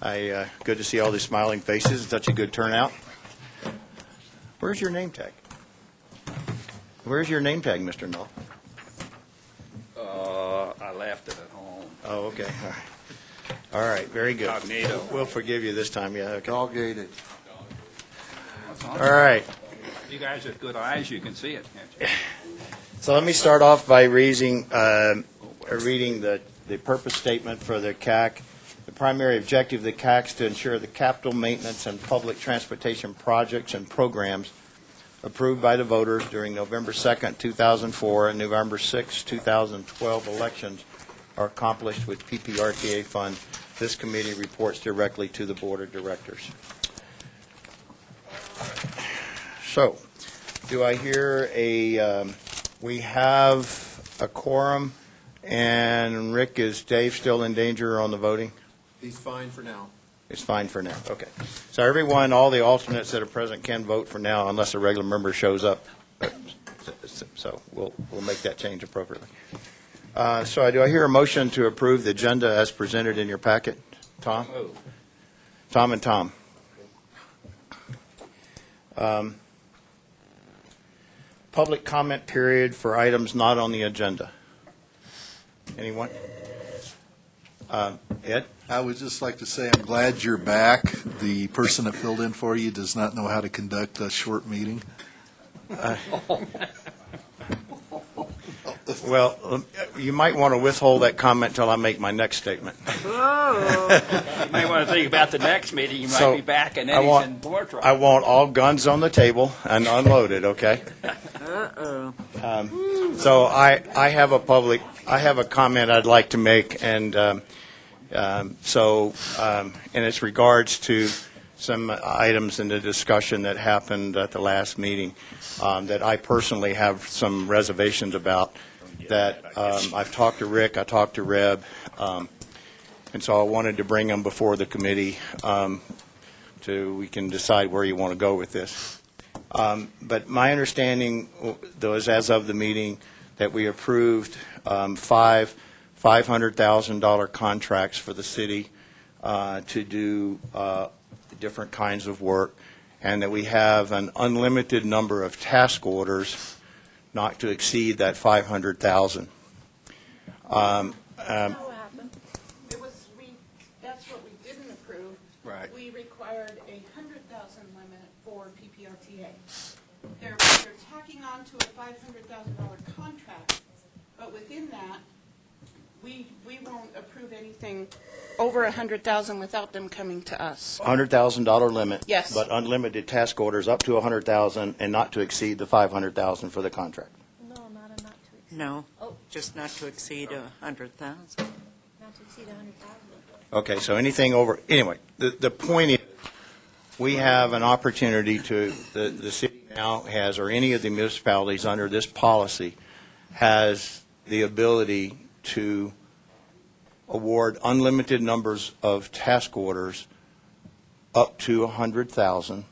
Good to see all these smiling faces. Such a good turnout. Where's your name tag? Where's your name tag, Mr. Null? I left it at home. Oh, okay. All right, very good. Incognito. We'll forgive you this time, yeah, okay. Dog ate it. All right, You guys have good eyes, you can see it, can't you? so let me start off by reading the purpose statement for the CAC. The primary objective of the CAC is to ensure the capital maintenance and public transportation projects and programs approved by the voters during November 2nd, 2004 and November 6, 2012 elections are accomplished with PPRTA funds. This committee reports directly to the Board of Directors. So, do I hear we have a quorum, and Rick, is Dave still in danger on the voting? He's fine for now. It's fine for now, okay. So everyone, all the alternates that are present can vote for now unless a regular member shows up. So we'll make that change appropriately. So do I hear a motion to approve the agenda as presented in your packet? Tom? Tom and Tom. Public comment period for items not on the agenda. Anyone? Ed? I would just like to say I'm glad you're back. The person that filled in for you does not know how to conduct a short meeting. Well, you might want to withhold that comment till I make my next statement. You might want to think about the next meeting, you might So, be back and I then want- he's in more trouble. I want all guns on the table and unloaded, okay? So I have a comment I'd like to make, and and it's regards to some items in the discussion that happened at the last meeting that I personally have some reservations about. That I've talked to Rick, I talked to Reb, and so I wanted to bring them before the committee we can decide where you want to go with this. But my understanding was, as of the meeting, that we approved five $500,000 contracts for the city to do different kinds of work, and that we have an unlimited number of task orders not to exceed that $500,000. That's what happened. That's what we didn't approve. Right. We required a $100,000 limit for PPRTA. They're tacking on to a $500,000 contract, but within that, we won't approve anything over $100,000 without them coming to us. $100,000 limit. Yes. But unlimited task orders up to $100,000 and not to exceed the $500,000 for the contract. No, not to exceed. No, Oh. just not to exceed 100,000. Not to exceed 100,000. Okay, so anything over, anyway, the point is, we have an opportunity the city now has, or any of the municipalities under this policy, has the ability to award unlimited numbers of task orders up to 100,000.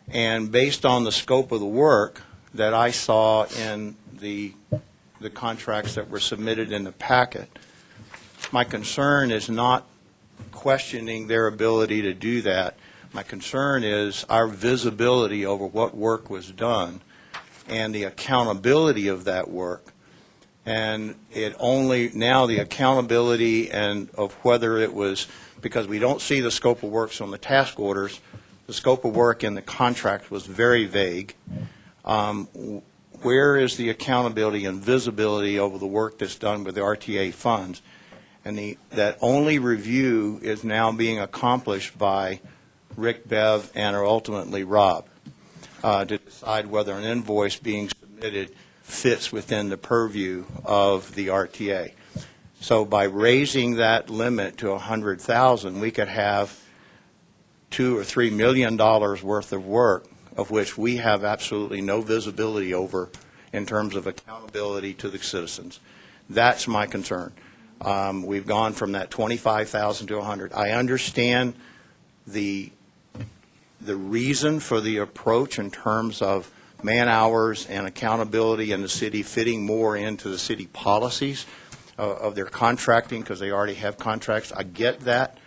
And based on the scope of the work that I saw in the contracts that were submitted in the packet, my concern is not questioning their ability to do that. My concern is our visibility over what work was done and the accountability of that work. And now the accountability and of whether it was, because we don't see the scope of works on the task orders, the scope of work in the contract was very vague. Where is the accountability and visibility over the work that's done with the RTA funds? And that only review is now being accomplished by Rick, Bev, and ultimately Rob to decide whether an invoice being submitted fits within the purview of the RTA. So by raising that limit to 100,000, we could have $2 or $3 million worth of work, of which we have absolutely no visibility over in terms of accountability to the citizens. That's my concern. We've gone from that 25,000 to 100. I understand the reason for the approach in terms of man hours and accountability and the city fitting more into the city policies of their contracting, because they already have contracts. I get that.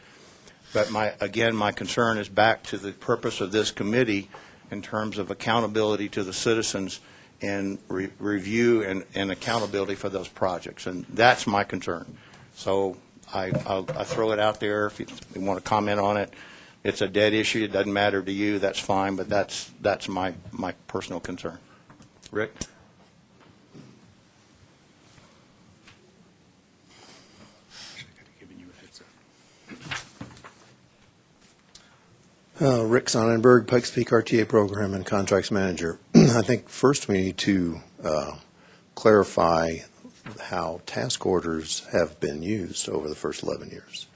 But my concern is back to the purpose of this committee in terms of accountability to the citizens and review and accountability for those projects. And that's my concern. So I'll throw it out there if you want to comment on it. It's a dead issue. It doesn't matter to you. That's fine, but that's my personal concern. Rick? Rick Sonnenberg, Pikes Peak RTA Program and Contracts Manager. I think first we need to clarify how task orders have been used over the first 11 years.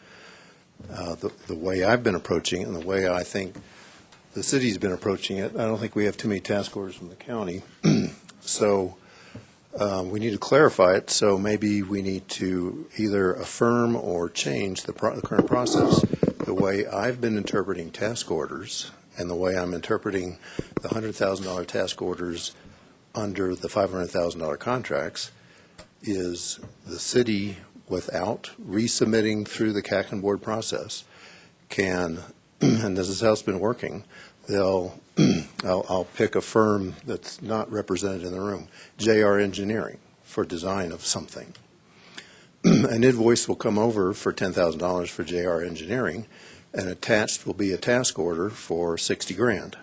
The way I've been approaching it and the way I think the city's been approaching it, I don't think we have too many task orders from the county. So we need to clarify it, so maybe we need to either affirm or change the current process. The way I've been interpreting task orders and the way I'm interpreting the $100,000 task orders under the $500,000 contracts is the city, without resubmitting through the CAC and board process, can, and this is how it's been working, I'll pick a firm that's not represented in the room, JR Engineering, for design of something. An invoice will come over for $10,000 for JR Engineering, and attached will be a task order for $60,000.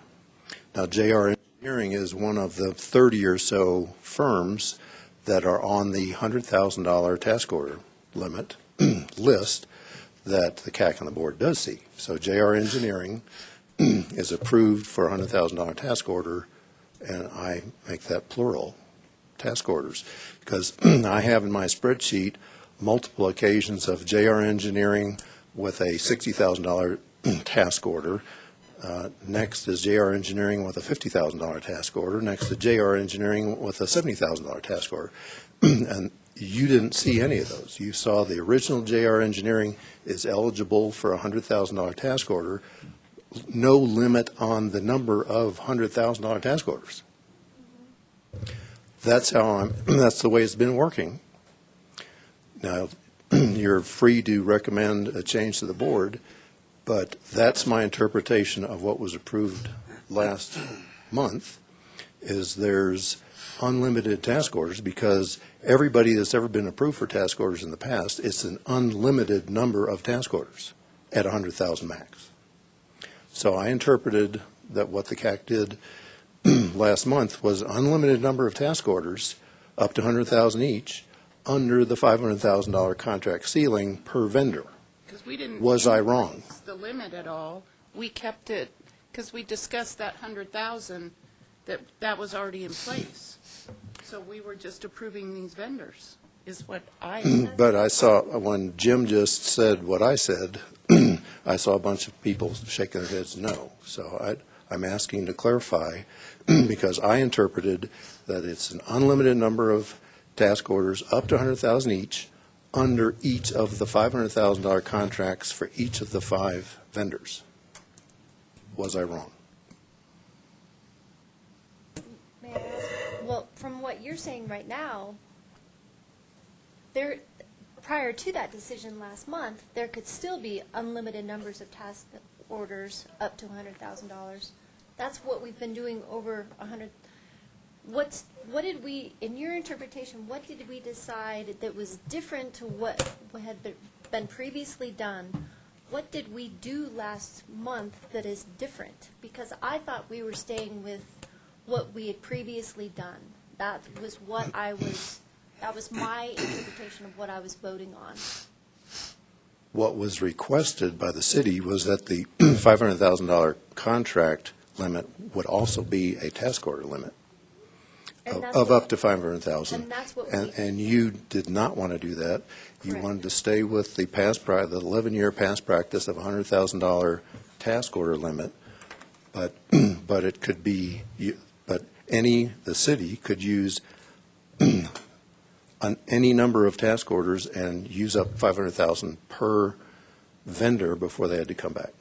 Now, JR Engineering is one of the 30 or so firms that are on the $100,000 task order limit list that the CAC and the board does see. So JR Engineering is approved for a $100,000 task order, and I make that plural, task orders, because I have in my spreadsheet multiple occasions of JR Engineering with a $60,000 task order. Next is JR Engineering with a $50,000 task order. Next is JR Engineering with a $70,000 task order. And you didn't see any of those. You saw the original JR Engineering is eligible for a $100,000 task order, no limit on the number of $100,000 task orders. That's that's the way it's been working. Now, you're free to recommend a change to the board, but that's my interpretation of what was approved last month, is there's unlimited task orders because everybody that's ever been approved for task orders in the past, it's an unlimited number of task orders at 100,000 max. So I interpreted that what the CAC did last month was unlimited number of task orders up to 100,000 each under the $500,000 contract ceiling per vendor. Because we didn't. Was I wrong? increase the limit at all. We kept it, because we discussed that 100,000, that was already in place. So we were just approving these vendors, is what I. But I saw, when Jim just said what I said, I saw a bunch of people shaking their heads no. So I'm asking to clarify, because I interpreted that it's an unlimited number of task orders up to 100,000 each under each of the $500,000 contracts for each of the 5 vendors. Was I wrong? May I ask? Well, from what you're saying right now, prior to that decision last month, there could still be unlimited numbers of task orders up to $100,000. That's what we've been doing over 100. What did we, in your interpretation, what did we decide that was different to what had been previously done? What did we do last month that is different? Because I thought we were staying with what we had previously done. That was my interpretation of what I was voting on. What was requested by the city was that the $500,000 contract limit would also be a task order limit of up to $500,000. And that's what and you did not want to do that. You Correct. wanted to stay with the 11-year past practice of $100,000 task order limit, but it could be, but the city could use any number of task orders and use up $500,000 per vendor before they had to come back.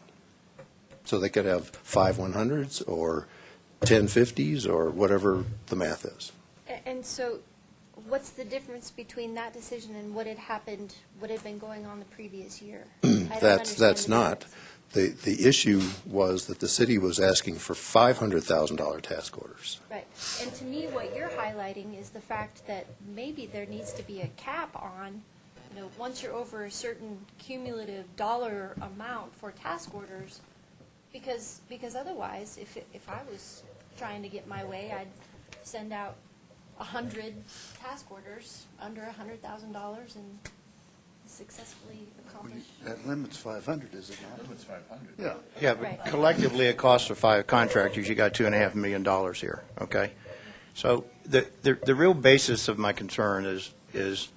So they could have 5 100s or 10 50s or whatever the math is. And so what's the difference between that decision and what had happened, what had been going on the previous year? I don't understand That's the not. difference. The issue was that the city was asking for $500,000 task orders. Right. And to me, what you're highlighting is the fact that maybe there needs to be a cap on, once you're over a certain cumulative dollar amount for task orders, because otherwise, if I was trying to get my way, I'd send out 100 task orders under $100,000 and successfully accomplish. That limit's 500, is it not? Limit's 500. Yeah. Yeah, but Right. collectively, it costs for 5 contractors, you got $2.5 million here, okay? So the real basis of my concern is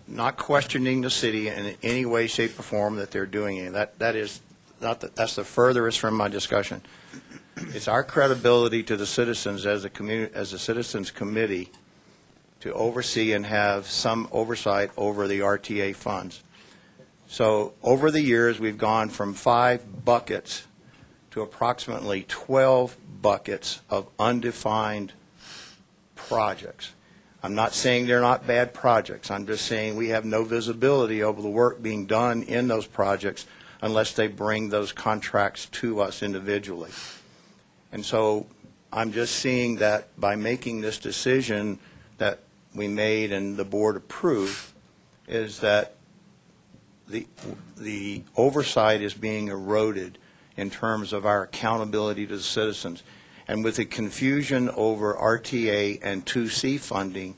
not questioning the city in any way, shape, or form that they're doing it. That is not, that's the furthest from my discussion. It's our credibility to the citizens as a community, as a citizens committee, to oversee and have some oversight over the RTA funds. So over the years, we've gone from 5 buckets to approximately 12 buckets of undefined projects. I'm not saying they're not bad projects. I'm just saying we have no visibility over the work being done in those projects unless they bring those contracts to us individually. And so I'm just seeing that by making this decision that we made and the board approved, is that the oversight is being eroded in terms of our accountability to the citizens. And with the confusion over RTA and 2C funding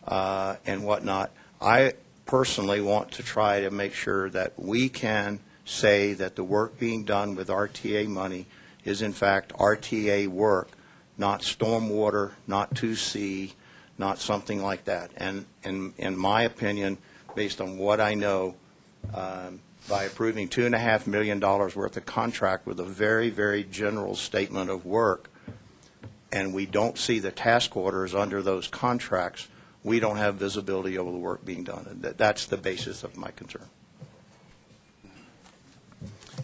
and whatnot, I personally want to try to make sure that we can say that the work being done with RTA money is in fact RTA work, not stormwater, not 2C, not something like that. And in my opinion, based on what I know, by approving $2.5 million worth of contract with a very, very general statement of work, and we don't see the task orders under those contracts, we don't have visibility over the work being done. And that's the basis of my concern.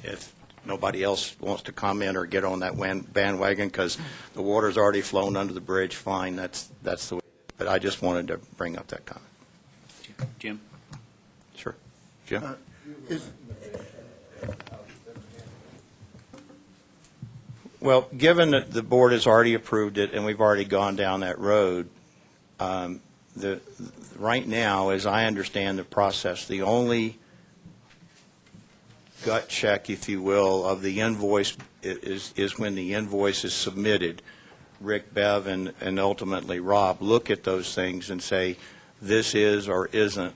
If nobody else wants to comment or get on that bandwagon because the water's already flown under the bridge, fine, that's the way. But I just wanted to bring up that comment. Jim? Sure. Jim? Well, given that the board has already approved it and we've already gone down that road, right now, as I understand the process, the only gut check, if you will, of the invoice is when the invoice is submitted. Rick, Bev, and ultimately Rob look at those things and say, this is or isn't,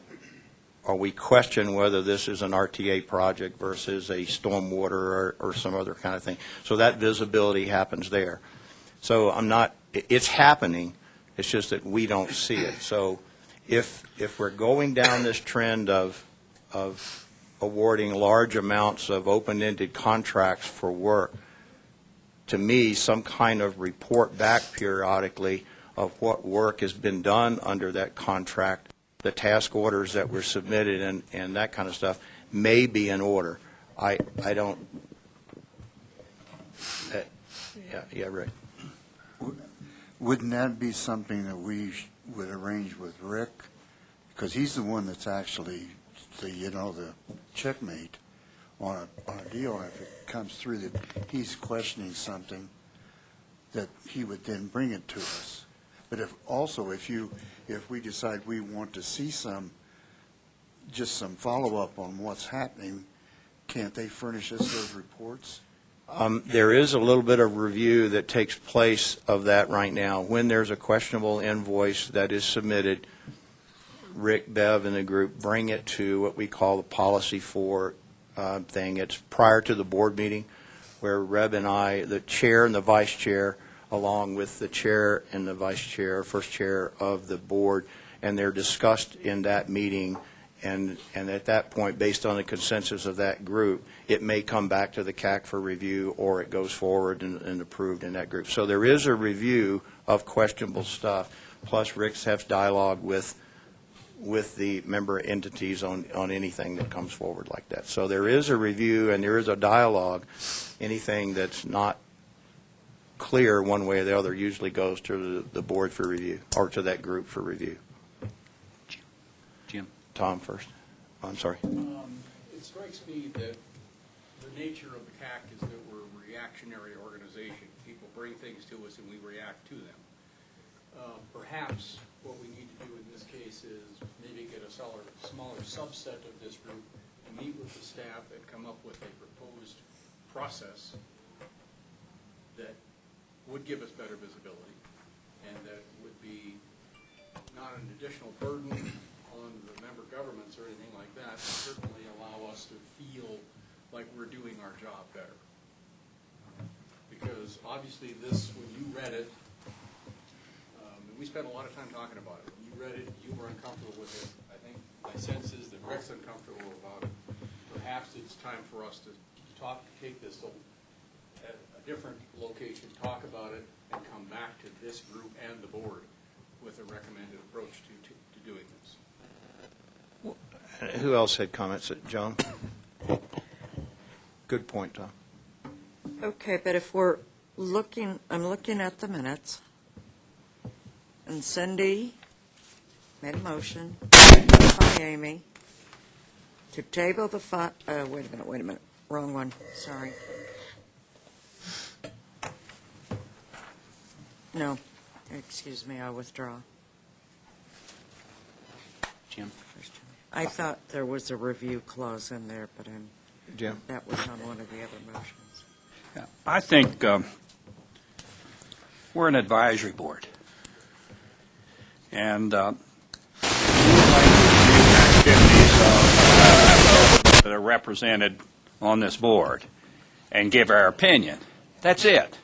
or we question whether this is an RTA project versus a stormwater or some other kind of thing. So that visibility happens there. So it's happening, it's just that we don't see it. So if we're going down this trend of awarding large amounts of open-ended contracts for work, to me, some kind of report back periodically of what work has been done under that contract, the task orders that were submitted and that kind of stuff may be in order. I don't, yeah, Rick. Wouldn't that be something that we would arrange with Rick? Because he's the one that's actually, the checkmate on a deal. And if it comes through that he's questioning something, that he would then bring it to us. But if we decide we want to see some follow-up on what's happening, can't they furnish us those reports? There is a little bit of review that takes place of that right now. When there's a questionable invoice that is submitted, Rick, Bev, and the group bring it to what we call the policy for thing. It's prior to the board meeting where Reb and I, the chair and the vice chair, along with the chair and the vice chair, first chair of the board, and they're discussed in that meeting. And at that point, based on the consensus of that group, it may come back to the CAC for review, or it goes forward and approved in that group. So there is a review of questionable stuff, plus Rick's has dialogue with the member entities on anything that comes forward like that. So there is a review and there is a dialogue. Anything that's not clear one way or the other usually goes to the board for review, or to that group for review. Jim? Tom first. I'm sorry. It strikes me that the nature of the CAC is that we're a reactionary organization. People bring things to us and we react to them. Perhaps what we need to do in this case is maybe get a smaller subset of this group to meet with the staff and come up with a proposed process that would give us better visibility and that would be not an additional burden on the member governments or anything like that, but certainly allow us to feel like we're doing our job better. Because obviously this, when you read it, and we spent a lot of time talking about it. When you read it, you were uncomfortable with it. I think my sense is that Rick's uncomfortable about it. Perhaps it's time for us to take this at a different location, talk about it, and come back to this group and the board with a recommended approach to doing this. Who else had comments? Joan? Good point, Tom. Okay, but if we're looking, I'm looking at the minutes, and Cindy made a motion by Amy to table the wait a minute, wrong one, sorry. No, excuse me, I withdraw. Jim? I thought there was a review clause in there, but Jim? that was on one of the other motions. Yeah, I think we're an advisory board. And we would like to review activities that are represented on this board and give our opinion. That's it.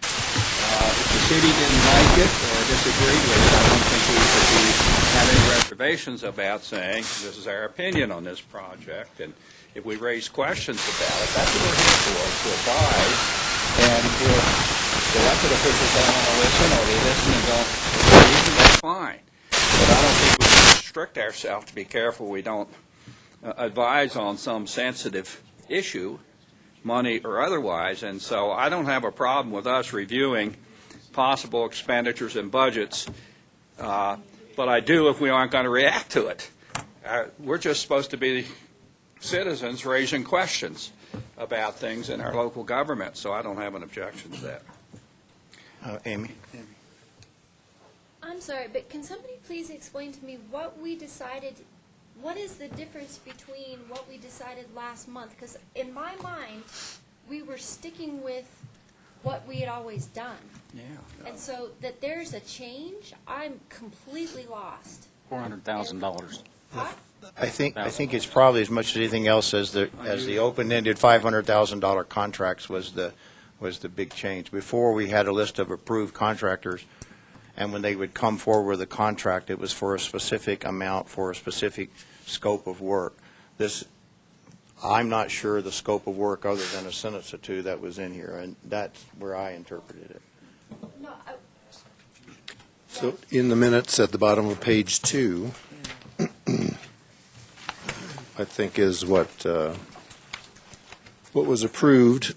If the city didn't like it or disagreed with it, I don't think we should be having reservations about saying this is our opinion on this project. And if we raise questions about it, that's what we're here for, to advise. And if the elected officials don't want to listen or they listen and don't agree, that's fine. But I don't think we should restrict ourselves to be careful we don't advise on some sensitive issue, money or otherwise. And so I don't have a problem with us reviewing possible expenditures and budgets, but I do if we aren't going to react to it. We're just supposed to be citizens raising questions about things in our local government, so I don't have an objection to that. Amy? I'm sorry, but can somebody please explain to me what we decided, what is the difference between what we decided last month? Because in my mind, we were sticking with what we had always done. Yeah. And so that there's a change, I'm completely lost. $400,000. What? I think it's probably as much as anything else as the open-ended $500,000 contracts was the big change. Before, we had a list of approved contractors, and when they would come forward with a contract, it was for a specific amount, for a specific scope of work. I'm not sure the scope of work other than a sentence or two that was in here, and that's where I interpreted it. No, So in the minutes at the bottom of page 2, I think is what was approved,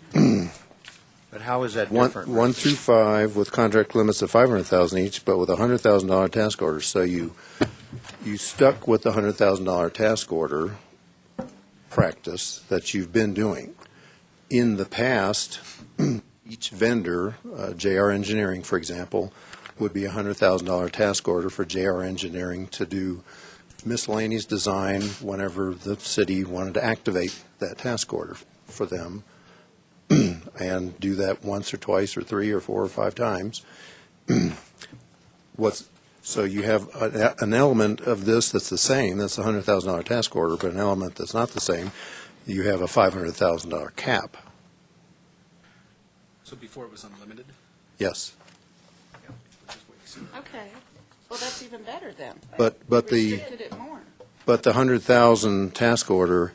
But how is that 1 different? through 5, with contract limits of $500,000 each, but with a $100,000 task order. So you stuck with the $100,000 task order practice that you've been doing. In the past, each vendor, JR Engineering, for example, would be a $100,000 task order for JR Engineering to do miscellaneous design whenever the city wanted to activate that task order for them, and do that once or twice or 3 or 4 or 5 times. So you have an element of this that's the same, that's a $100,000 task order, but an element that's not the same, you have a $500,000 cap. So before it was unlimited? Yes. Which is what you said. Okay, well, that's even better then. But the Restricted it more. But the 100,000 task order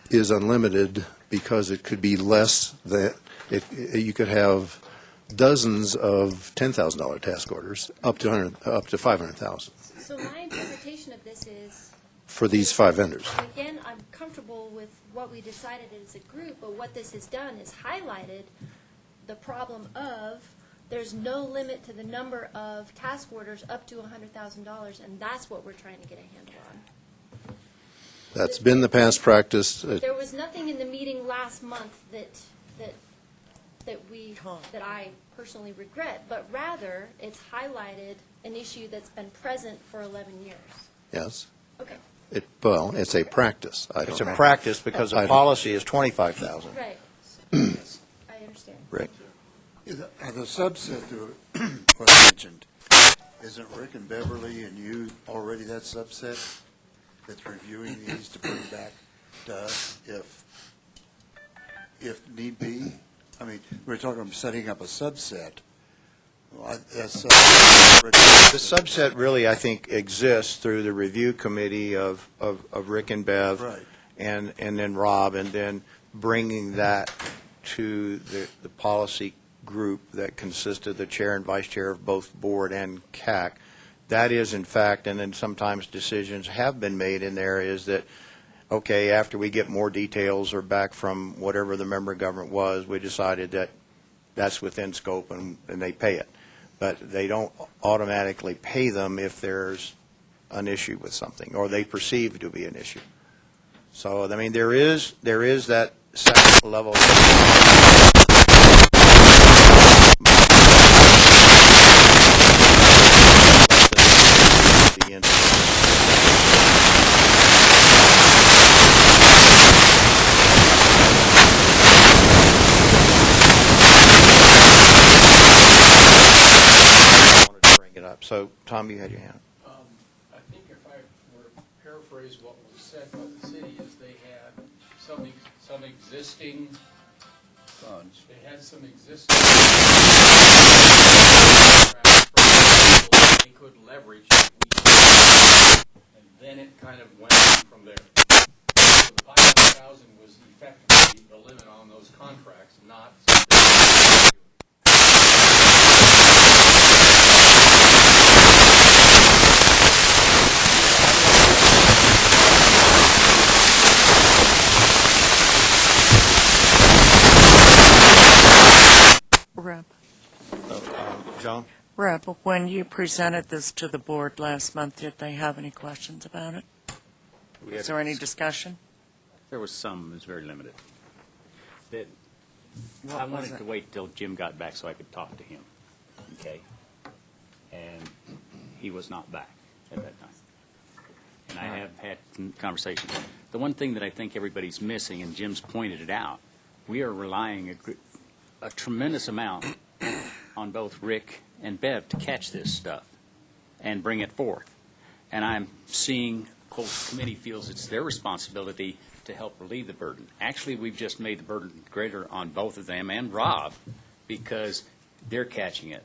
is unlimited because it could be less than, you could have dozens of $10,000 task orders up to 500,000 so my interpretation of this is, for these 5 vendors. again, I'm comfortable with what we decided as a group, but what this has done is highlighted the problem of there's no limit to the number of task orders up to $100,000, and that's what we're trying to get a handle on. That's been the past practice. There was nothing in the meeting last month that I personally regret, but rather it's highlighted an issue that's been present for 11 years. Yes. Okay, Well, it's a practice. I It's don't a know. practice because the policy is 25,000. right. I understand. Rick? The subset that was mentioned, isn't Rick and Beverly and you already that subset that's reviewing these to bring back to us if need be? I mean, we're talking about setting up a subset. Well, that's, The subset really, I think, exists through the review committee of Rick and Bev. Right. And then Rob, and then bringing that to the policy group that consisted of the chair and vice chair of both board and CAC. That is, in fact, and then sometimes decisions have been made in there, is that, okay, after we get more details or back from whatever the member of government was, we decided that that's within scope and they pay it. But they don't automatically pay them if there's an issue with something, or they perceive to be an issue. So, I mean, there is that second level. So, Tom, you had your hand. I think if I were to paraphrase what was said by the city, is they had some existing funds. They had some existing they could leverage, and then it kind of went from there. So the 500,000 was effectively the limit on those contracts, not something. Reb, John? Reb, when you presented this to the board last month, did they have any questions about it? Is there any discussion? There was some, it was very limited. That What I was wanted it? to wait till Jim got back so I could talk to him, okay? And he was not back at that time. And I have had some conversations. The one thing that I think everybody's missing, and Jim's pointed it out, we are relying a tremendous amount on both Rick and Bev to catch this stuff and bring it forth. And I'm seeing the whole committee feels it's their responsibility to help relieve the burden. Actually, we've just made the burden greater on both of them and Rob because they're catching it.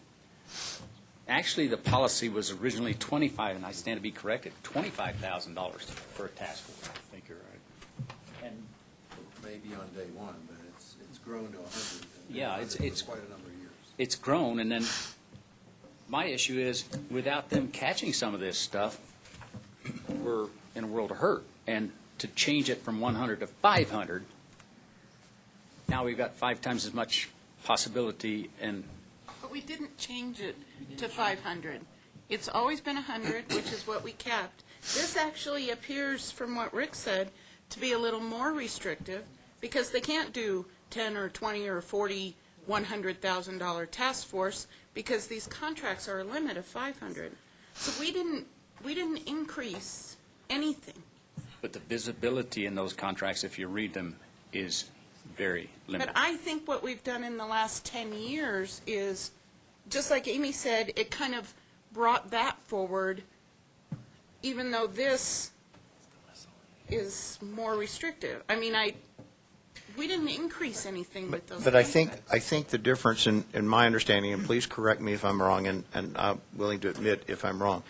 Actually, the policy was originally $25,000, and I stand to be corrected, $25,000 for a task force. I think you're right. And Maybe on day one, but it's grown to 100. Yeah, it's quite a number of years. it's grown, and then my issue is, without them catching some of this stuff, we're in a world of hurt. And to change it from 100 to 500, now we've got 5 times as much possibility, and But we didn't change it to 500. It's always been 100, which is what we kept. This actually appears, from what Rick said, to be a little more restrictive because they can't do 10 or 20 or 40 $100,000 task force because these contracts are a limit of 500. So we didn't increase anything. but the visibility in those contracts, if you read them, is very limited. But I think what we've done in the last 10 years is, just like Amy said, it kind of brought that forward, even though this is more restrictive. I mean, we didn't increase anything with those. But I contracts. think the difference in my understanding, and please correct me if I'm wrong, and I'm willing to admit if I'm wrong.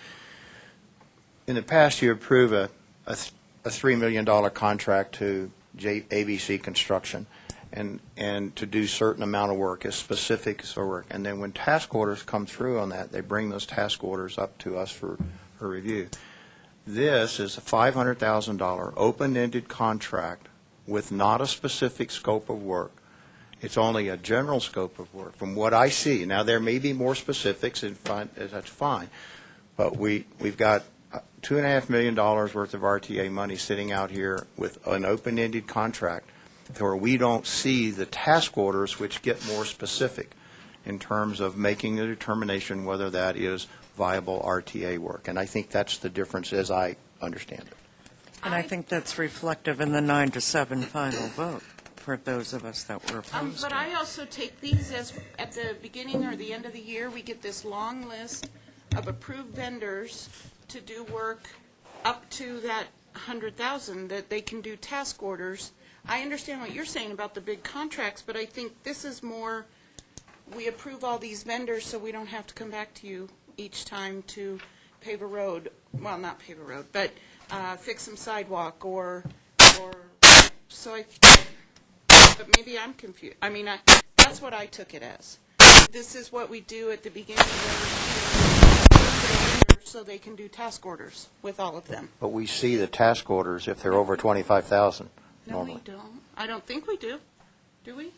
In the past, you approve a $3 million contract to ABC Construction and to do certain amount of work, as specific as work. And then when task orders come through on that, they bring those task orders up to us for review. This is a $500,000 open-ended contract with not a specific scope of work. It's only a general scope of work, from what I see. Now, there may be more specifics, and that's fine. But we've got $2.5 million worth of RTA money sitting out here with an open-ended contract where we don't see the task orders which get more specific in terms of making a determination whether that is viable RTA work. And I think that's the difference as I understand it. And I think that's reflective in the 9-7 final vote for those of us that were opposed. But I also take these as, at the beginning or the end of the year, we get this long list of approved vendors to do work up to that 100,000, that they can do task orders. I understand what you're saying about the big contracts, but I think this is more, we approve all these vendors so we don't have to come back to you each time to pave a road, well, not pave a road, but fix some sidewalk or, so I, but maybe I'm confused. I mean, that's what I took it as. This is what we do at the beginning of the year, so they can do task orders with all of them. But we see the task orders if they're over 25,000 No, normally. we don't. I don't think we do. Do we?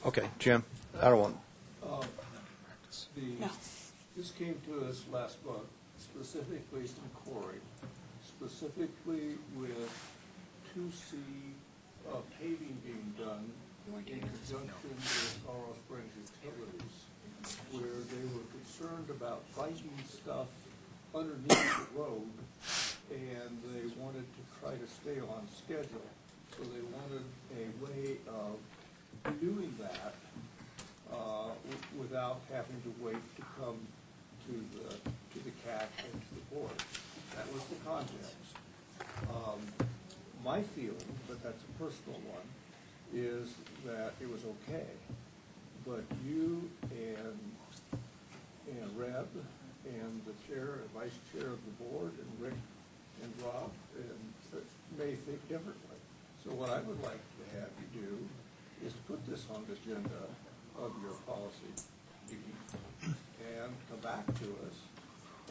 Okay, Jim, I don't want, No. This came to us last month, specifically from Corey, specifically with 2C paving being done in conjunction with Colorado Springs Utilities, where they were concerned about finding stuff underneath the road, and they wanted to try to stay on schedule. So they wanted a way of doing that without having to wait to come to the CAC and to the board. That was the context. My feeling, but that's a personal one, is that it was okay. But you and Reb and the chair and vice chair of the board and Rick and Rob and may think differently. So what I would like to have you do is put this on the agenda of your policy meeting and come back to us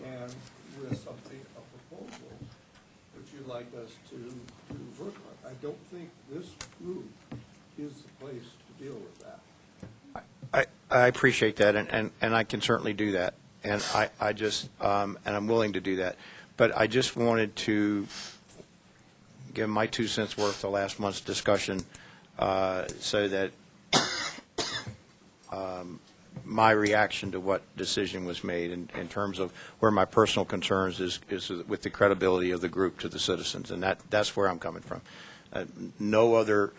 and with something, a proposal that you'd like us to work on. I don't think this group is the place to deal with that. I appreciate that, and I can certainly do that. And I just, and I'm willing to do that. But I just wanted to give my 2 cents worth to last month's discussion so that my reaction to what decision was made in terms of where my personal concerns is with the credibility of the group to the citizens. And that's where I'm coming from. No other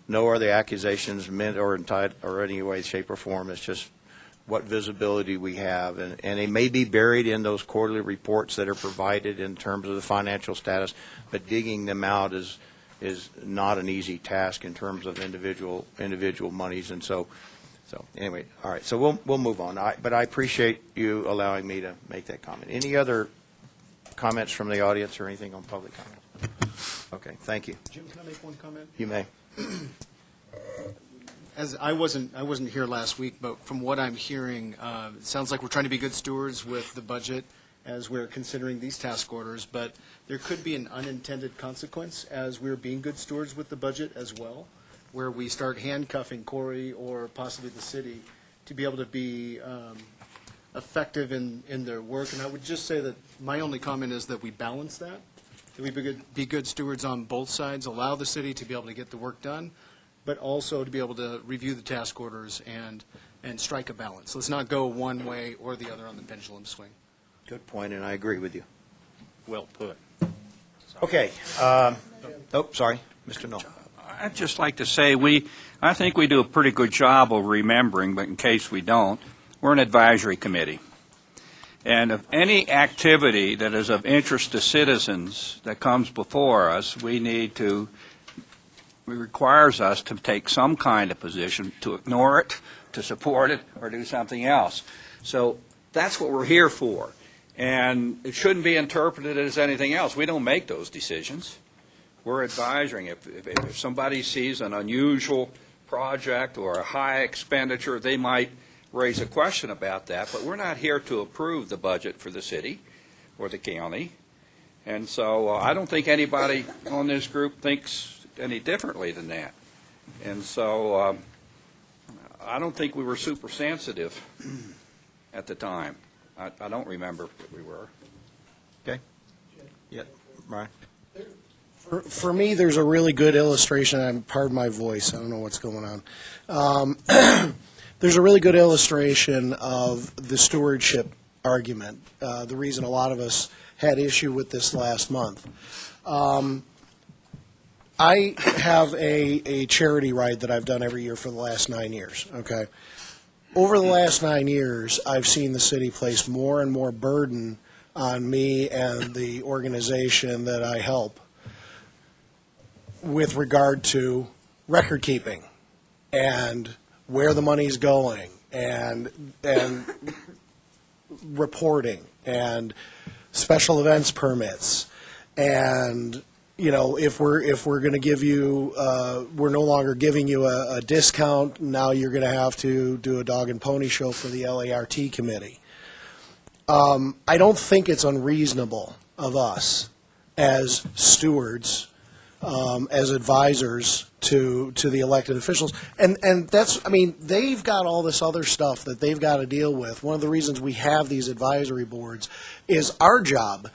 accusations meant or entitled or any way, shape, or form. It's just what visibility we have. And they may be buried in those quarterly reports that are provided in terms of the financial status, but digging them out is not an easy task in terms of individual monies. And so anyway, all right. So we'll move on. But I appreciate you allowing me to make that comment. Any other comments from the audience or anything on public comment? Okay, thank you. Jim, can I make one comment? You may. As I wasn't here last week, but from what I'm hearing, it sounds like we're trying to be good stewards with the budget as we're considering these task orders, but there could be an unintended consequence as we're being good stewards with the budget as well, where we start handcuffing Corey or possibly the city to be able to be effective in their work. And I would just say that my only comment is that we balance that we be good stewards on both sides, allow the city to be able to get the work done, but also to be able to review the task orders and strike a balance. Let's not go one way or the other on the pendulum swing. Good point, and I agree with you. Well put. Okay. Sorry, Mr. Knoll. I'd just like to say I think we do a pretty good job of remembering, but in case we don't, we're an advisory committee. And if any activity that is of interest to citizens that comes before us, it requires us to take some kind of position, to ignore it, to support it, or do something else. So that's what we're here for. And it shouldn't be interpreted as anything else. We don't make those decisions. We're advising. If somebody sees an unusual project or a high expenditure, they might raise a question about that, but we're not here to approve the budget for the city or the county. And so I don't think anybody on this group thinks any differently than that. And so I don't think we were super sensitive at the time. I don't remember what we were. Okay? Yeah, Brian? For me, there's a really good illustration, and pardon my voice, I don't know what's going on. There's a really good illustration of the stewardship argument, the reason a lot of us had issue with this last month. I have a charity ride that I've done every year for the last 9 years, okay? Over the last 9 years, I've seen the city place more and more burden on me and the organization that I help with regard to record keeping and where the money's going and reporting and special events permits. And, you know, if we're going to give you, we're no longer giving you a discount, now you're going to have to do a dog and pony show for the LART committee. I don't think it's unreasonable of us as stewards, as advisors to the elected officials. And that's, I mean, they've got all this other stuff that they've got to deal with. One of the reasons we have these advisory boards is our job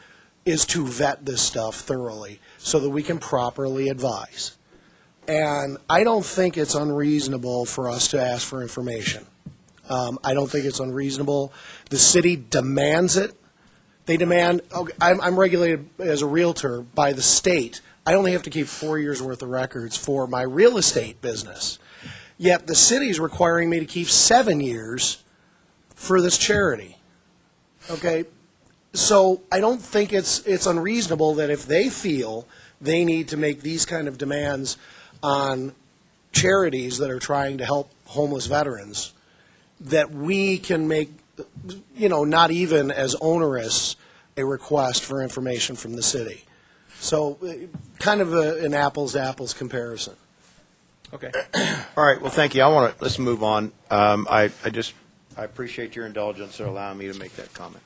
is to vet this stuff thoroughly so that we can properly advise. And I don't think it's unreasonable for us to ask for information. I don't think it's unreasonable. The city demands it. They demand, okay, I'm regulated as a realtor by the state. I only have to keep 4 years' worth of records for my real estate business. Yet the city's requiring me to keep 7 years for this charity. Okay? So I don't think it's unreasonable that if they feel they need to make these kind of demands on charities that are trying to help homeless veterans, that we can make, you know, not even as onerous a request for information from the city. So kind of an apples-to-apples comparison. Okay. All right, well, thank you. Let's move on. I appreciate your indulgence in allowing me to make that comment.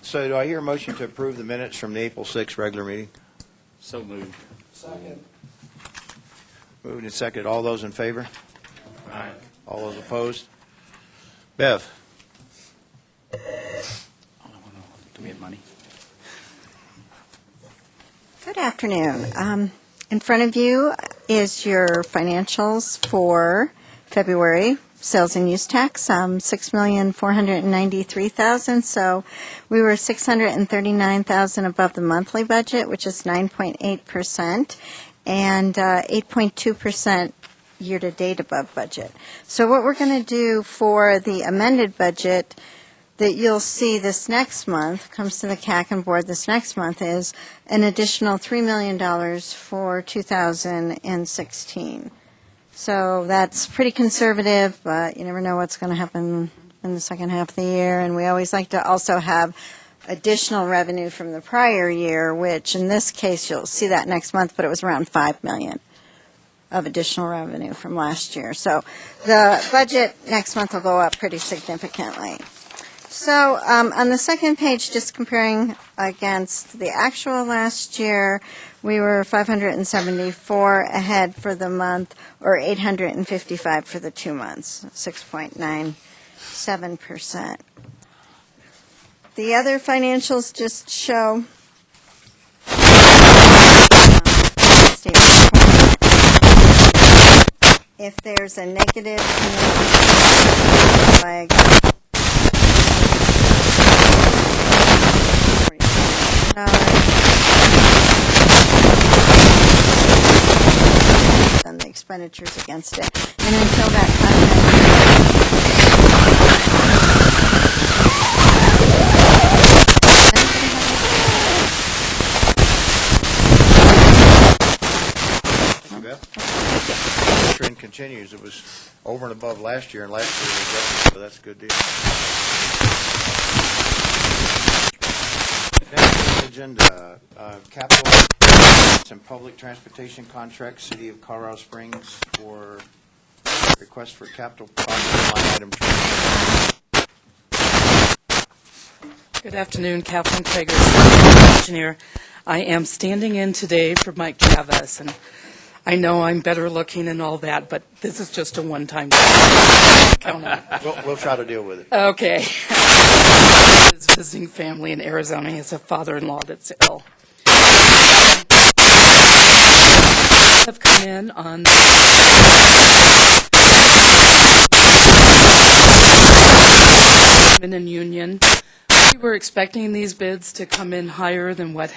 So do I hear a motion to approve the minutes from the April 6th regular meeting? So moved. Second. Moved and seconded. All those in favor? Aye. All those opposed? Bev? Do we have money? Good afternoon. In front of you is your financials for February. Sales and use tax, $6,493,000. So we were $639,000 above the monthly budget, which is 9.8%, and 8.2% year-to-date above budget. So what we're going to do for the amended budget that you'll see this next month, comes to the CAC board this next month, is an additional $3 million for 2016. So that's pretty conservative, but you never know what's going to happen in the second half of the year. And we always like to also have additional revenue from the prior year, which in this case you'll see that next month, but it was around $5 million of additional revenue from last year. So the budget next month will go up pretty significantly. So on the second page, just comparing against the actual last year, we were 574 ahead for the month, or 855 for the 2 months, 6.97%. The other financials just show if there's a negative flag. And the expenditures against it. And until that The trend continues. It was over and above last year, and last year was better, so that's a good deal. Next on the agenda, capital and public transportation contracts, City of Colorado Springs for request for capital project line item. Good afternoon, Kathleen Traeger, engineer. I am standing in today for Mike Travis, and I know I'm better looking and all that, but this is just a one-time. Count on it. We'll try to deal with it. Okay. His visiting family in Arizona. He has a father-in-law that's ill. Have come in on in Union. We were expecting these bids to come in higher than what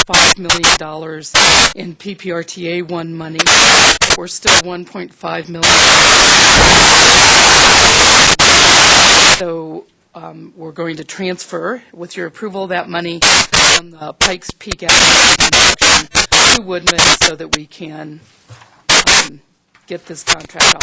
$5 million in PPRTA 1 money. We're still $1.5 million. So we're going to transfer, with your approval, that money from the Pikes Peak construction to Woodman so that we can get this contract off.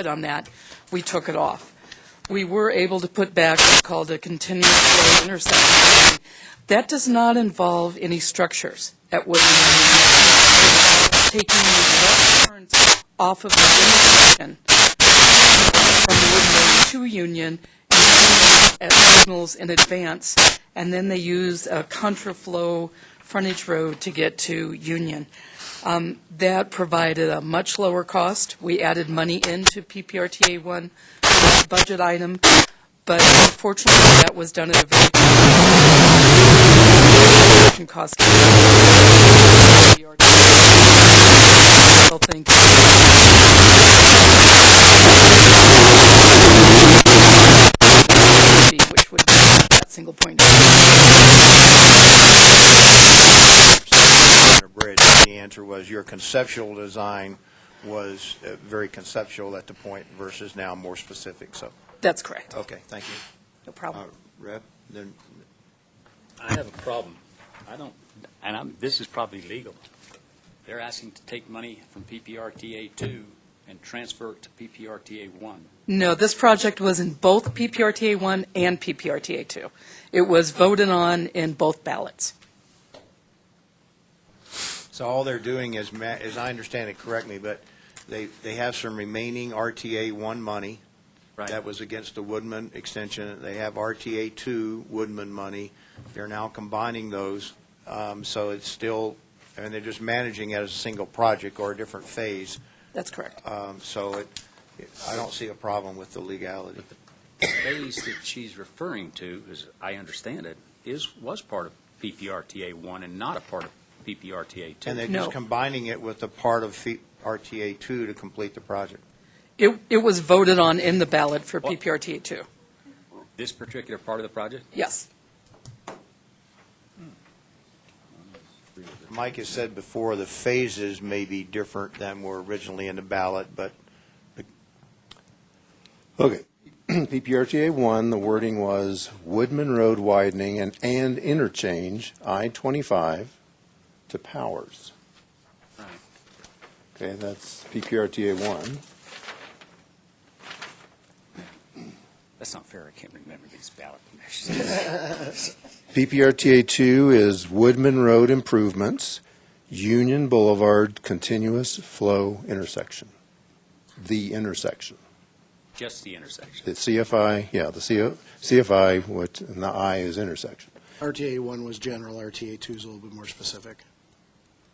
On that, we took it off. We were able to put back what's called a continuous flow intersection. That does not involve any structures at Woodman. Taking the left turns off of the intersection from Woodman to Union and at signals in advance, and then they use a contraflow frontage road to get to Union. That provided a much lower cost. We added money into PPRTA 1 budget item, but unfortunately that was done at a very cost. I still think which would be that single point. Bridge. The answer was your conceptual design was very conceptual at the point versus now more specific. So that's correct. Okay, thank you. No problem. Rep, then I have a problem. This is probably legal. They're asking to take money from PPRTA 2 and transfer it to PPRTA 1. No, this project was in both PPRTA 1 and PPRTA 2. It was voted on in both ballots. So all they're doing is, as I understand it correctly, but they have some remaining RTA 1 money. Right. That was against the Woodman extension. They have RTA 2 Woodman money. They're now combining those. So it's still, and they're just managing it as a single project or a different phase. That's correct. So I don't see a problem with the legality. The phase that she's referring to, as I understand it, was part of PPRTA 1 and not a part of PPRTA 2. And they're just combining it with a part of RTA 2 to complete the project. It was voted on in the ballot for PPRTA 2. This particular part of the project? Yes. Mike has said before the phases may be different than were originally in the ballot, but Okay. PPRTA 1, the wording was Woodman Road widening and interchange I-25 to Powers. Right. Okay, that's PPRTA 1. That's not fair. I can't remember these ballot measures. PPRTA 2 is Woodman Road improvements, Union Boulevard continuous flow intersection. The intersection. Just the intersection. The CFI, yeah, the CFI, and the I is intersection. RTA 1 was general, RTA 2 is a little bit more specific.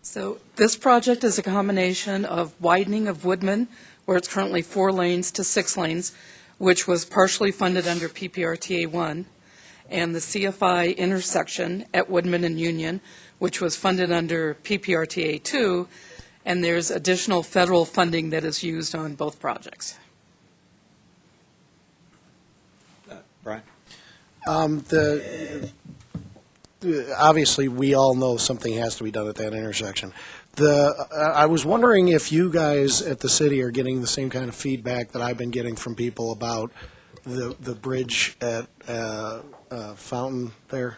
So this project is a combination of widening of Woodman, where it's currently 4 lanes to 6 lanes, which was partially funded under PPRTA 1, and the CFI intersection at Woodman and Union, which was funded under PPRTA 2, and there's additional federal funding that is used on both projects. Brian? Obviously, we all know something has to be done at that intersection. I was wondering if you guys at the city are getting the same kind of feedback that I've been getting from people about the bridge at Fountain there.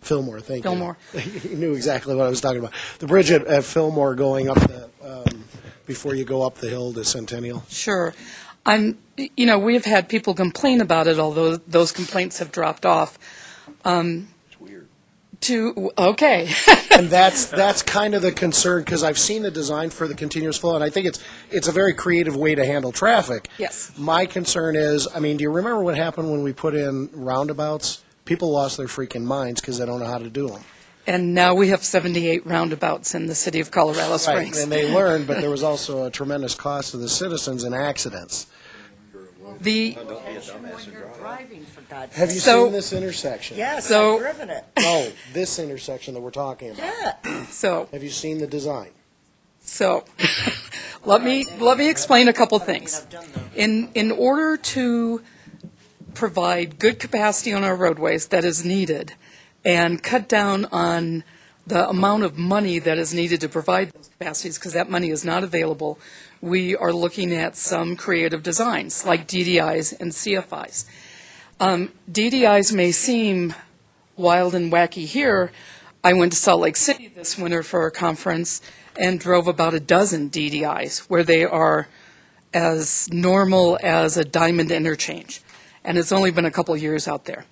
Fillmore, thank you. Fillmore. You knew exactly what I was talking about. The bridge at Fillmore going up before you go up the hill to Centennial. Sure. We have had people complain about it, although those complaints have dropped off. It's weird. Okay. And that's kind of the concern, because I've seen the design for the continuous flow, and I think it's a very creative way to handle traffic. Yes. My concern is, do you remember what happened when we put in roundabouts? People lost their freaking minds because they don't know how to do them. And now we have 78 roundabouts in the city of Colorado Right, Springs. and they learned, but there was also a tremendous cost to the citizens in accidents. Driving, for God's Have you So- seen this intersection? Yes, So- I've driven it. No, this intersection that we're talking about. Yeah. So Have you seen the design? let me explain a couple things. In order to provide good capacity on our roadways that is needed and cut down on the amount of money that is needed to provide those capacities, because that money is not available, we are looking at some creative designs like DDIs and CFIs. DDIs may seem wild and wacky here. I went to Salt Lake City this winter for a conference and drove about a dozen DDIs where they are as normal as a diamond interchange. And it's only been a couple years out there.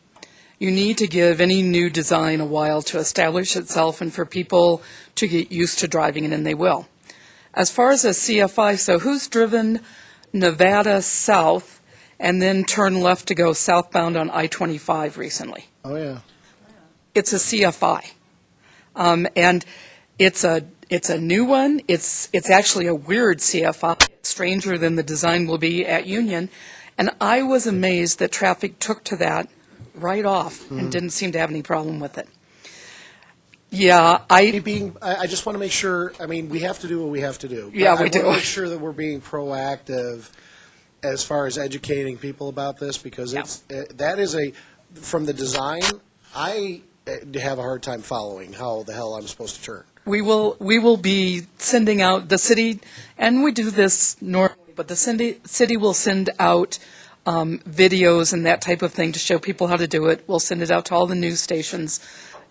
You need to give any new design a while to establish itself and for people to get used to driving it, and they will. As far as a CFI, so who's driven Nevada south and then turn left to go southbound on I-25 recently? Oh, yeah. It's a CFI. And it's a new one. It's actually a weird CFI, stranger than the design will be at Union. And I was amazed that traffic took to that right off and didn't seem to have any problem with it. Yeah, I just want to make sure, we have to do what we have to do. Yeah, But we do. I want to make sure that we're being proactive as far as educating people about this, because that is from the design, I have a hard time following how the hell I'm supposed to turn. we will be sending out the city, and we do this normally, but the city will send out videos and that type of thing to show people how to do it. We'll send it out to all the news stations.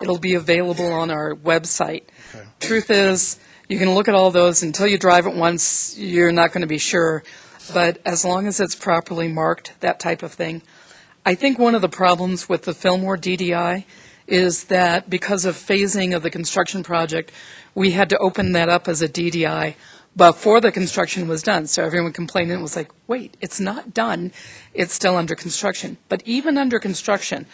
It'll be available on our website. Okay. Truth is, you can look at all those. Until you drive it once, you're not going to be sure. But as long as it's properly marked, that type of thing. I think one of the problems with the Fillmore DDI is that because of phasing of the construction project, we had to open that up as a DDI before the construction was done. So everyone complained and was like, wait, it's not done. It's still under construction. But even under construction,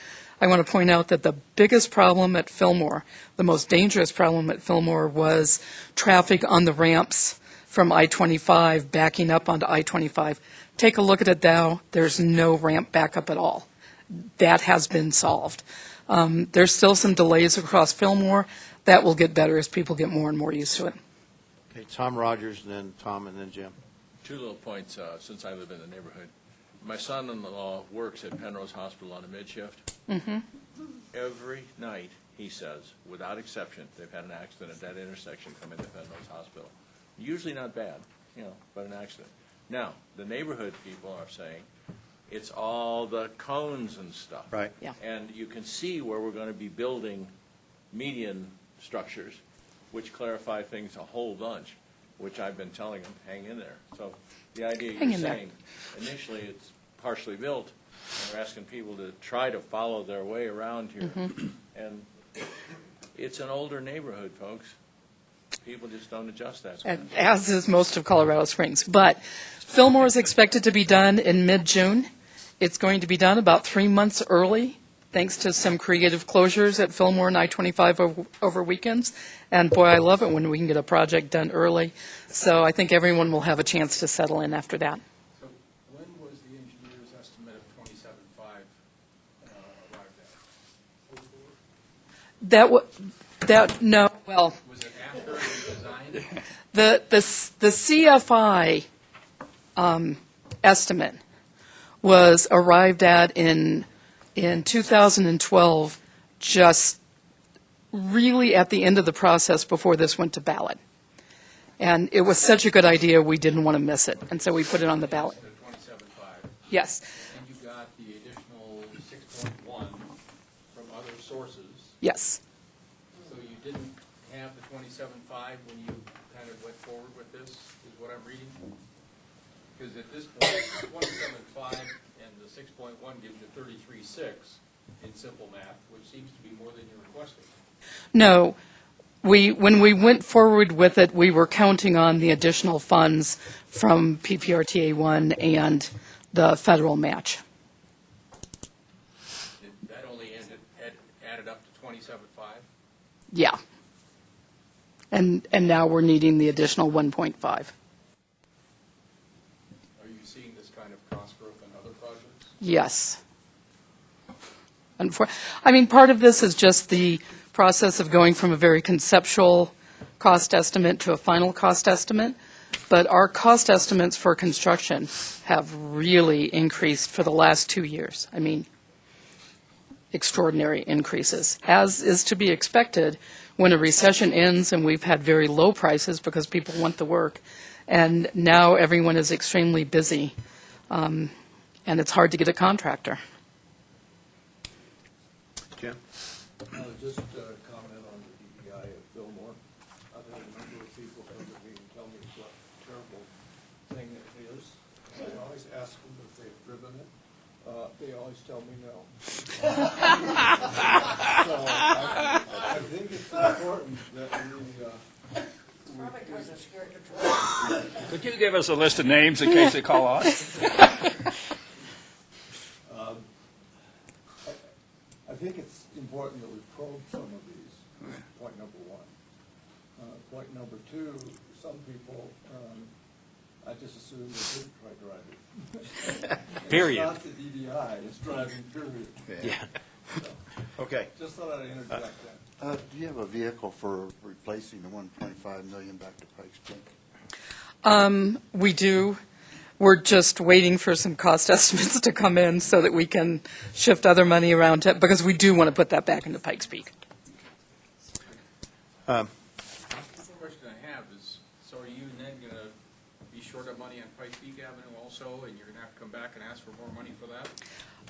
I want to point out that the biggest problem at Fillmore, the most dangerous problem at Fillmore, was traffic on the ramps from I-25 backing up onto I-25. Take a look at it now. There's no ramp backup at all. That has been solved. There's still some delays across Fillmore. That will get better as people get more and more used to it. Okay, Tom Rogers, and then Tom, and then Jim. Two little points, since I live in the neighborhood. My son-in-law works at Penrose Hospital on a mid-shift. Mm-hmm. Every night, he says, without exception, they've had an accident at that intersection coming to Penrose Hospital. Usually not bad, but an accident. Now, the neighborhood people are saying it's all the cones and stuff. Right. Yeah. And you can see where we're going to be building median structures, which clarify things a whole bunch, which I've been telling them, hang in there. So the idea Hang you're in there. saying, initially it's partially built, and we're asking people to try to follow their way around here. Mm-hmm. And it's an older neighborhood, folks. People just don't adjust that fast. As is most of Colorado Springs. But Fillmore is expected to be done in mid-June. It's going to be done about 3 months early thanks to some creative closures at Fillmore and I-25 over weekends. And boy, I love it when we can get a project done early. So I think everyone will have a chance to settle in after that. So when was the engineer's estimate of 27.5 arrived at? No, well, Was it after it was designed? the CFI estimate was arrived at in 2012, just really at the end of the process before this went to ballot. And it was such a good idea, we didn't want to miss it, and so we put it on the ballot. The 27.5. Yes, And you got the additional 6.1 from other sources. yes. So you didn't have the 27.5 when you kind of went forward with this, is what I'm reading? Because at this point, 27.5 and the 6.1 gives you 33.6 in simple math, which seems to be more than you're requesting. No, when we went forward with it, we were counting on the additional funds from PPRTA 1 and the federal match. That only added up to 27.5? Yeah. And now we're needing the additional 1.5. Are you seeing this kind of cost growth in other projects? Yes. I mean, part of this is just the process of going from a very conceptual cost estimate to a final cost estimate, but our cost estimates for construction have really increased for the last 2 years. I mean, extraordinary increases, as is to be expected when a recession ends and we've had very low prices because people want the work, and now everyone is extremely busy, and it's hard to get a contractor. Jim? Just comment on the DEI at Fillmore. I've had a number of people come to me and tell me what a terrible thing it is. I always ask them if they've driven it. They always tell me no. So I think it's important that Could you give us a list of names in case they call on? I think it's important that we probe some of these, point number one. Point number two, some people, I just assume they didn't try driving. Period. It's not the DDI, it's driving, period. Yeah. So, Okay. just thought I'd interject that. Do you have a vehicle for replacing the 1.5 million back to Pikes Peak? We do. We're just waiting for some cost estimates to come in so that we can shift other money around to, because we do want to put that back into Pikes Peak. The question I have is, so are you then going to be short of money on Pikes Peak Avenue also, and you're going to have to come back and ask for more money for that?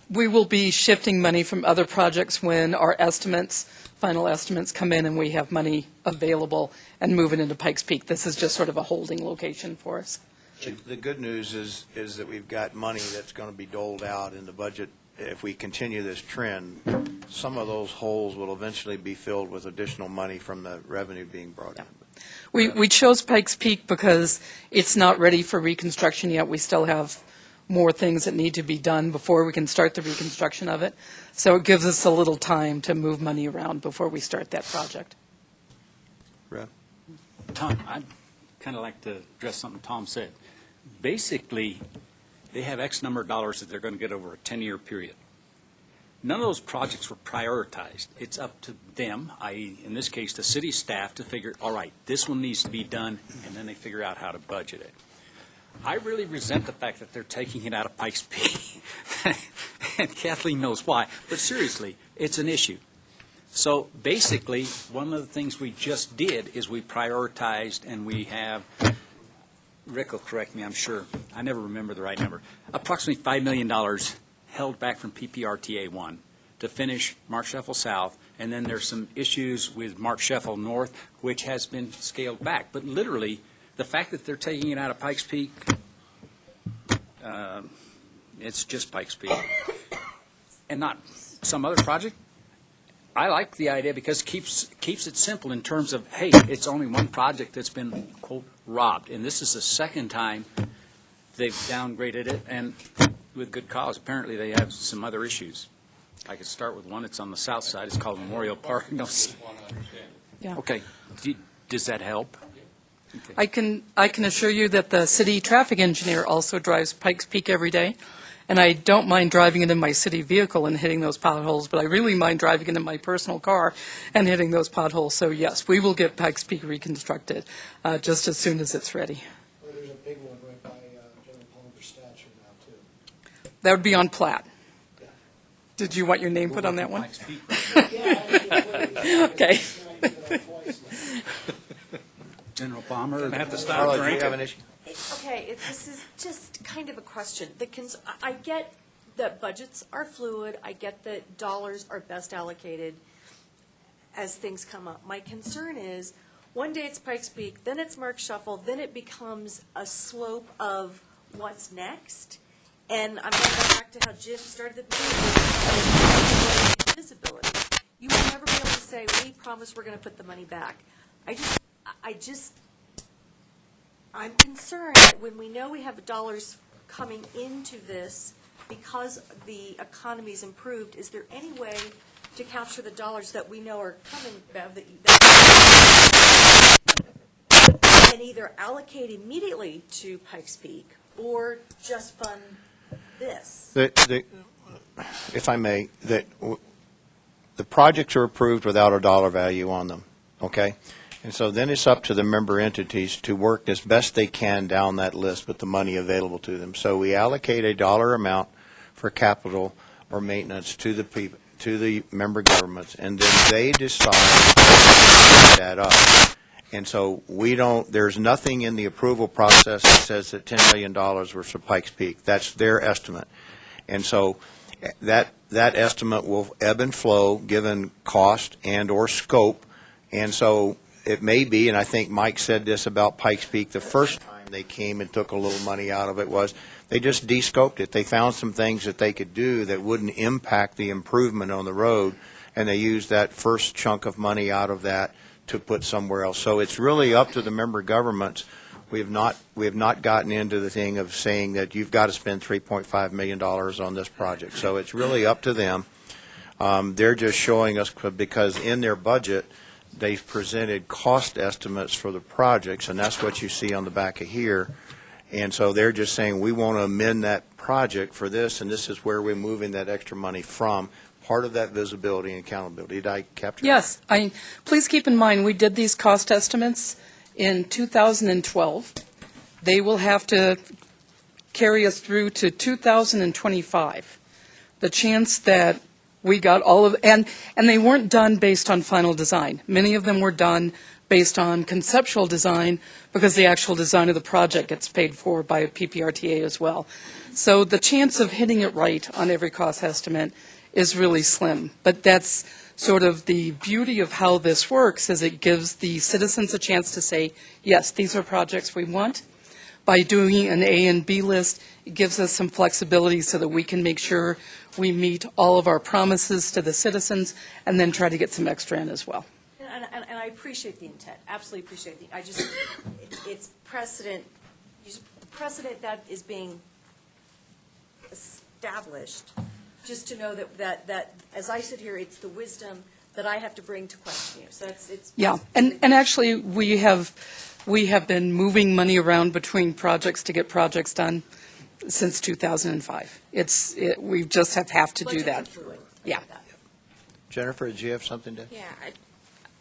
We will be shifting money from other projects when our estimates, final estimates come in and we have money available, and move it into Pikes Peak. This is just sort of a holding location for us. The good news is that we've got money that's going to be doled out in the budget. If we continue this trend, some of those holes will eventually be filled with additional money from the revenue being brought in. We chose Pikes Peak because it's not ready for reconstruction yet. We still have more things that need to be done before we can start the reconstruction of it. So it gives us a little time to move money around before we start that project. Brad? Tom, I'd kind of like to address something Tom said. Basically, they have X number of dollars that they're going to get over a 10-year period. None of those projects were prioritized. It's up to them, i.e., in this case, the city staff, to figure, all right, this one needs to be done, and then they figure out how to budget it. I really resent the fact that they're taking it out of Pikes Peak, and Kathleen knows why. But seriously, it's an issue. So basically, one of the things we just did is we prioritized, and we have, Rick will correct me, I'm sure, I never remember the right number, approximately $5 million held back from PPRTA 1 to finish Mark Sheffel South, and then there's some issues with Mark Sheffel North, which has been scaled back. But literally, the fact that they're taking it out of Pikes Peak, it's just Pikes Peak, and not some other project. I like the idea because it keeps it simple in terms of, hey, it's only one project that's been, quote, robbed. And this is the second time they've downgraded it, and with good cause. Apparently, they have some other issues. I could start with one. It's on the south side. It's called Memorial Park. No, Yeah. okay. Does that help? I can assure you that the city traffic engineer also drives Pikes Peak every day, and I don't mind driving it in my city vehicle and hitting those potholes, but I really mind driving it in my personal car and hitting those potholes. So yes, we will get Pikes Peak reconstructed just as soon as it's ready. Or there's a big one right by General Palmer's statue now, too. That would be on Platt. Did you want your name put on that one? Okay. General Palmer. I have to Carla, stop do you drinking. have an issue? Okay, this is just kind of a question. I get that budgets are fluid. I get that dollars are best allocated as things come up. My concern is, one day it's Pikes Peak, then it's Mark Shuffle, then it becomes a slope of what's next. And I'm going to go back to how Jim started the meeting. Visibility. You will never be able to say, we promise we're going to put the money back. I'm concerned that when we know we have dollars coming into this because the economy's improved, is there any way to capture the dollars that we know are coming, Bev, and either allocate immediately to Pikes Peak or just fund this? If I may, the projects are approved without a dollar value on them, okay? And so then it's up to the member entities to work as best they can down that list with the money available to them. So we allocate a dollar amount for capital or maintenance to the people, to the member governments, and then they decide how to set that up. And so there's nothing in the approval process that says that $10 million was for Pikes Peak. That's their estimate. And so that estimate will ebb and flow given cost and or scope. And so it may be, and I think Mike said this about Pikes Peak the first time they came and took a little money out of it, was they just de-scoped it. They found some things that they could do that wouldn't impact the improvement on the road, and they used that first chunk of money out of that to put somewhere else. So it's really up to the member governments. We have not gotten into the thing of saying that you've got to spend $3.5 million on this project. So it's really up to them. They're just showing us, because in their budget, they've presented cost estimates for the projects, and that's what you see on the back of here. And so they're just saying, we want to amend that project for this, and this is where we're moving that extra money from. Part of that visibility and accountability. Did I capture Yes. Please keep in mind, we did these cost estimates in 2012. They will have to carry us through to 2025. The chance that we got all of, and they weren't done based on final design. Many of them were done based on conceptual design because the actual design of the project gets paid for by PPRTA as well. So the chance of hitting it right on every cost estimate is really slim. But that's sort of the beauty of how this works, is it gives the citizens a chance to say, yes, these are projects we want. By doing an A and B list, it gives us some flexibility so that we can make sure we meet all of our promises to the citizens and then try to get some extra in as well. And I appreciate the intent, absolutely appreciate it's precedent that is being established, just to know that as I sit here, it's the wisdom that I have to bring to question you. So it's Yeah, and actually, we have been moving money around between projects to get projects done since 2005. We just have to do that. Yeah. Jennifer, did you have something to? Yeah.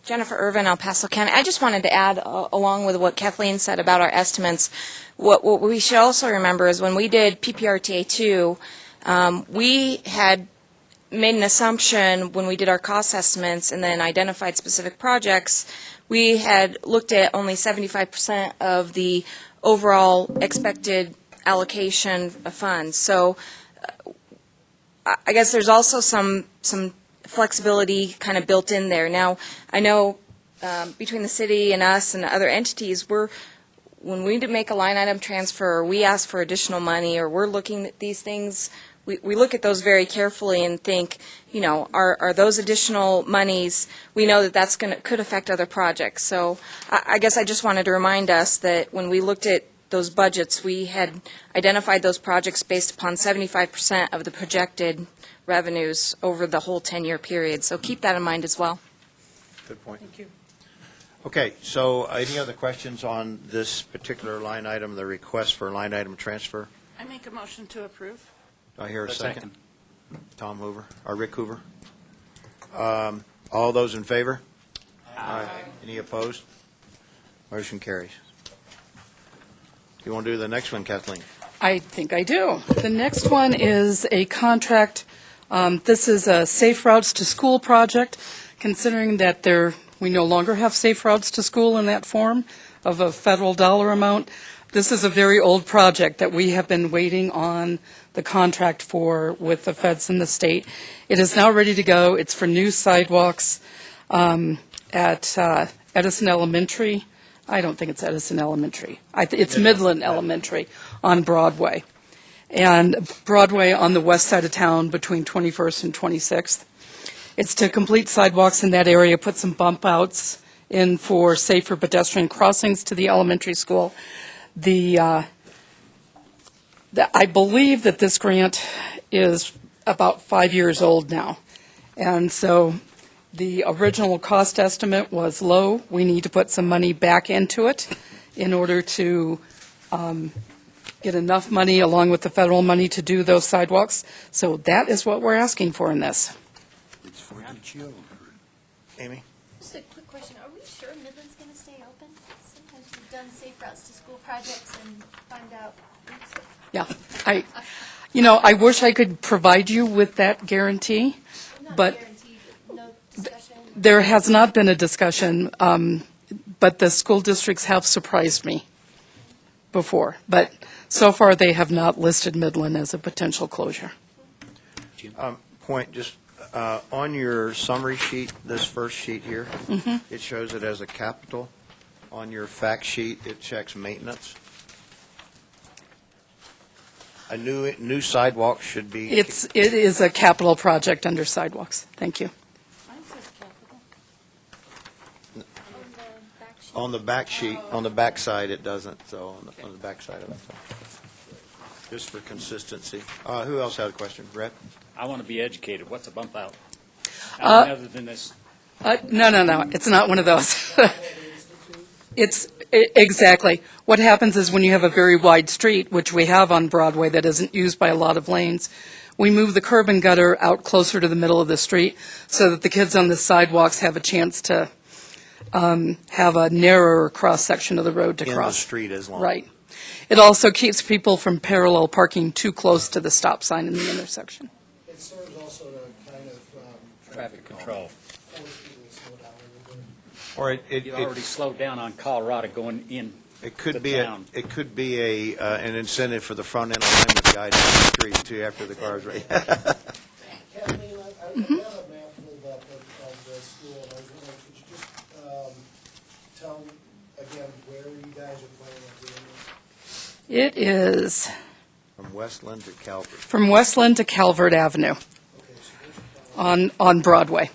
Jennifer Irvin, El Paso County. I just wanted to add, along with what Kathleen said about our estimates, what we should also remember is when we did PPRTA 2, we had made an assumption when we did our cost estimates and then identified specific projects. We had looked at only 75% of the overall expected allocation of funds. So I guess there's also some flexibility kind of built in there. Now, I know between the city and us and other entities, when we make a line item transfer, or we ask for additional money, or we're looking at these things, we look at those very carefully and think, are those additional monies, we know that could affect other projects. So I guess I just wanted to remind us that when we looked at those budgets, we had identified those projects based upon 75% of the projected revenues over the whole 10-year period. So keep that in mind as well. Good point. Thank you. Okay, so any other questions on this particular line item, the request for line item transfer? I make a motion to approve. Do I hear a A second? Tom Hoover, or Rick Hoover. All those in favor? Aye. Any opposed? Motion carries. You want to do the next one, Kathleen? I think I do. The next one is a contract. This is a Safe Routes to School project, considering that we no longer have Safe Routes to School in that form of a federal dollar amount. This is a very old project that we have been waiting on the contract for with the feds and the state. It is now ready to go. It's for new sidewalks at Edison Elementary. I don't think it's Edison Elementary. It's Midland Elementary on Broadway. And Broadway on the west side of town between 21st and 26th. It's to complete sidewalks in that area, put some bump outs in for safer pedestrian crossings to the elementary school. I believe that this grant is about 5 years old now. And so the original cost estimate was low. We need to put some money back into it in order to get enough money along with the federal money to do those sidewalks. So that is what we're asking for in this. It's for the children. Amy? Just a quick question. Are we sure Midland's going to stay open? Sometimes we've done Safe Routes to School projects and find out, oops. Yeah, I wish I could provide you with that guarantee, Not but guaranteed, but no discussion. there has not been a discussion, but the school districts have surprised me before. But so far, they have not listed Midland as a potential closure. Point, just on your summary sheet, this first sheet here, it shows it as a capital. On your fact sheet, it checks maintenance. A new sidewalk should be. It is a capital project under sidewalks. Thank you. Mine says capital. On the back sheet, on the back side, it doesn't, so on the back side of it. Just for consistency. Who else had a question? Brett? I want to be educated. What's a bump out? Other than this, No. It's not one of those. Exactly. What happens is when you have a very wide street, which we have on Broadway that isn't used by a lot of lanes, we move the curb and gutter out closer to the middle of the street so that the kids on the sidewalks have a chance to have a narrower cross-section of the road to cross. In the street as long. Right. It also keeps people from parallel parking too close to the stop sign in the intersection. It serves also to kind of traffic control. force people to slow down a little bit. Or You already slowed down on Colorado going in. it could the be town. it could be an incentive for the front end alignment guy down the street too after the cars race. Kathleen, I have a map pulled up of the school, and I was wondering, could you just tell again where you guys are planning on doing this? It is From Westland to Calvert. from Westland to Calvert Avenue Okay, so where's your plan? on Broadway.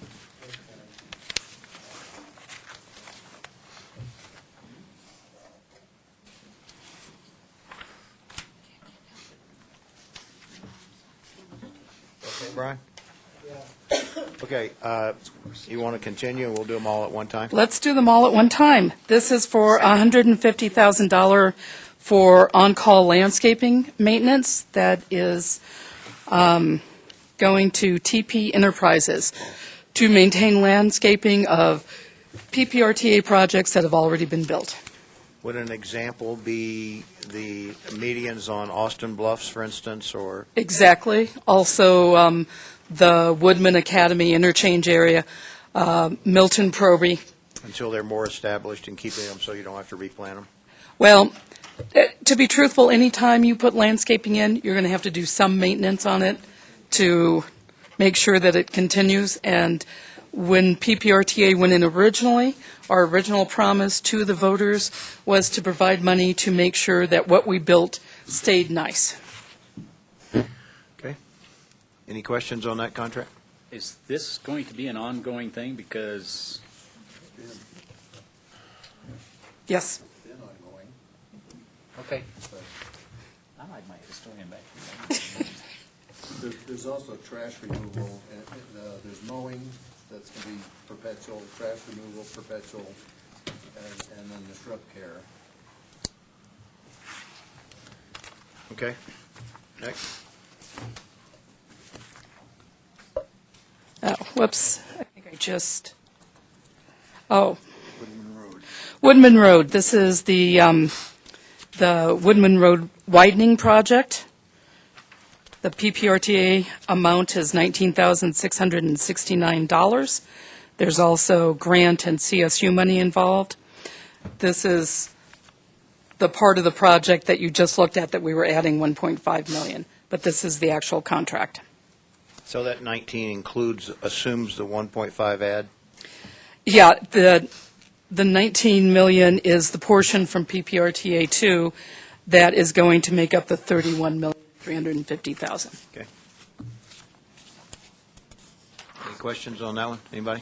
Okay, Brian? Yeah. Okay, you want to continue? We'll do them all at one time? Let's do them all at one time. This is for $150,000 for on-call landscaping maintenance that is going to TP Enterprises to maintain landscaping of PPRTA projects that have already been built. Would an example be the medians on Austin Bluffs, for instance, or? Exactly. Also, the Woodman Academy interchange area, Milton Proby. Until they're more established and keeping them so you don't have to replant them? Well, to be truthful, anytime you put landscaping in, you're going to have to do some maintenance on it to make sure that it continues. And when PPRTA went in originally, our original promise to the voters was to provide money to make sure that what we built stayed nice. Okay. Any questions on that contract? Is this going to be an ongoing thing? Because Yes. Okay. I like my historian back here. There's also trash removal, and there's mowing, that's going to be perpetual, trash removal, perpetual, and then the shrub care. Okay. Next. Oh, whoops. I think I just, Woodman Road. This is the Woodman Road widening project. The PPRTA amount is $19,669. There's also grant and CSU money involved. This is the part of the project that you just looked at that we were adding 1.5 million, but this is the actual contract. So that 19 assumes the 1.5 add? Yeah, the 19 million is the portion from PPRTA 2 that is going to make up the 31,350,000. Okay. Any questions on that one? Anybody?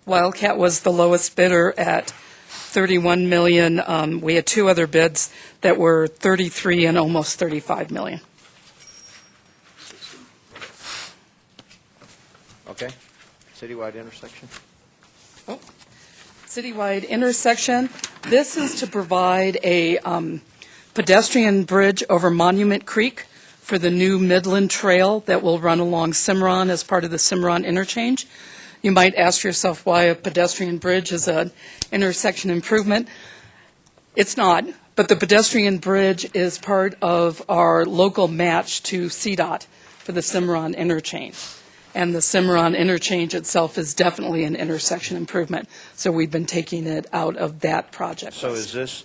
Wildcat was the lowest bidder at 31 million. We had two other bids that were 33 and almost 35 million. Okay. Citywide intersection? Citywide intersection. This is to provide a pedestrian bridge over Monument Creek for the new Midland Trail that will run along Cimarron as part of the Cimarron interchange. You might ask yourself why a pedestrian bridge is an intersection improvement. It's not, but the pedestrian bridge is part of our local match to CDOT for the Cimarron interchange. And the Cimarron interchange itself is definitely an intersection improvement. So we've been taking it out of that project. So is this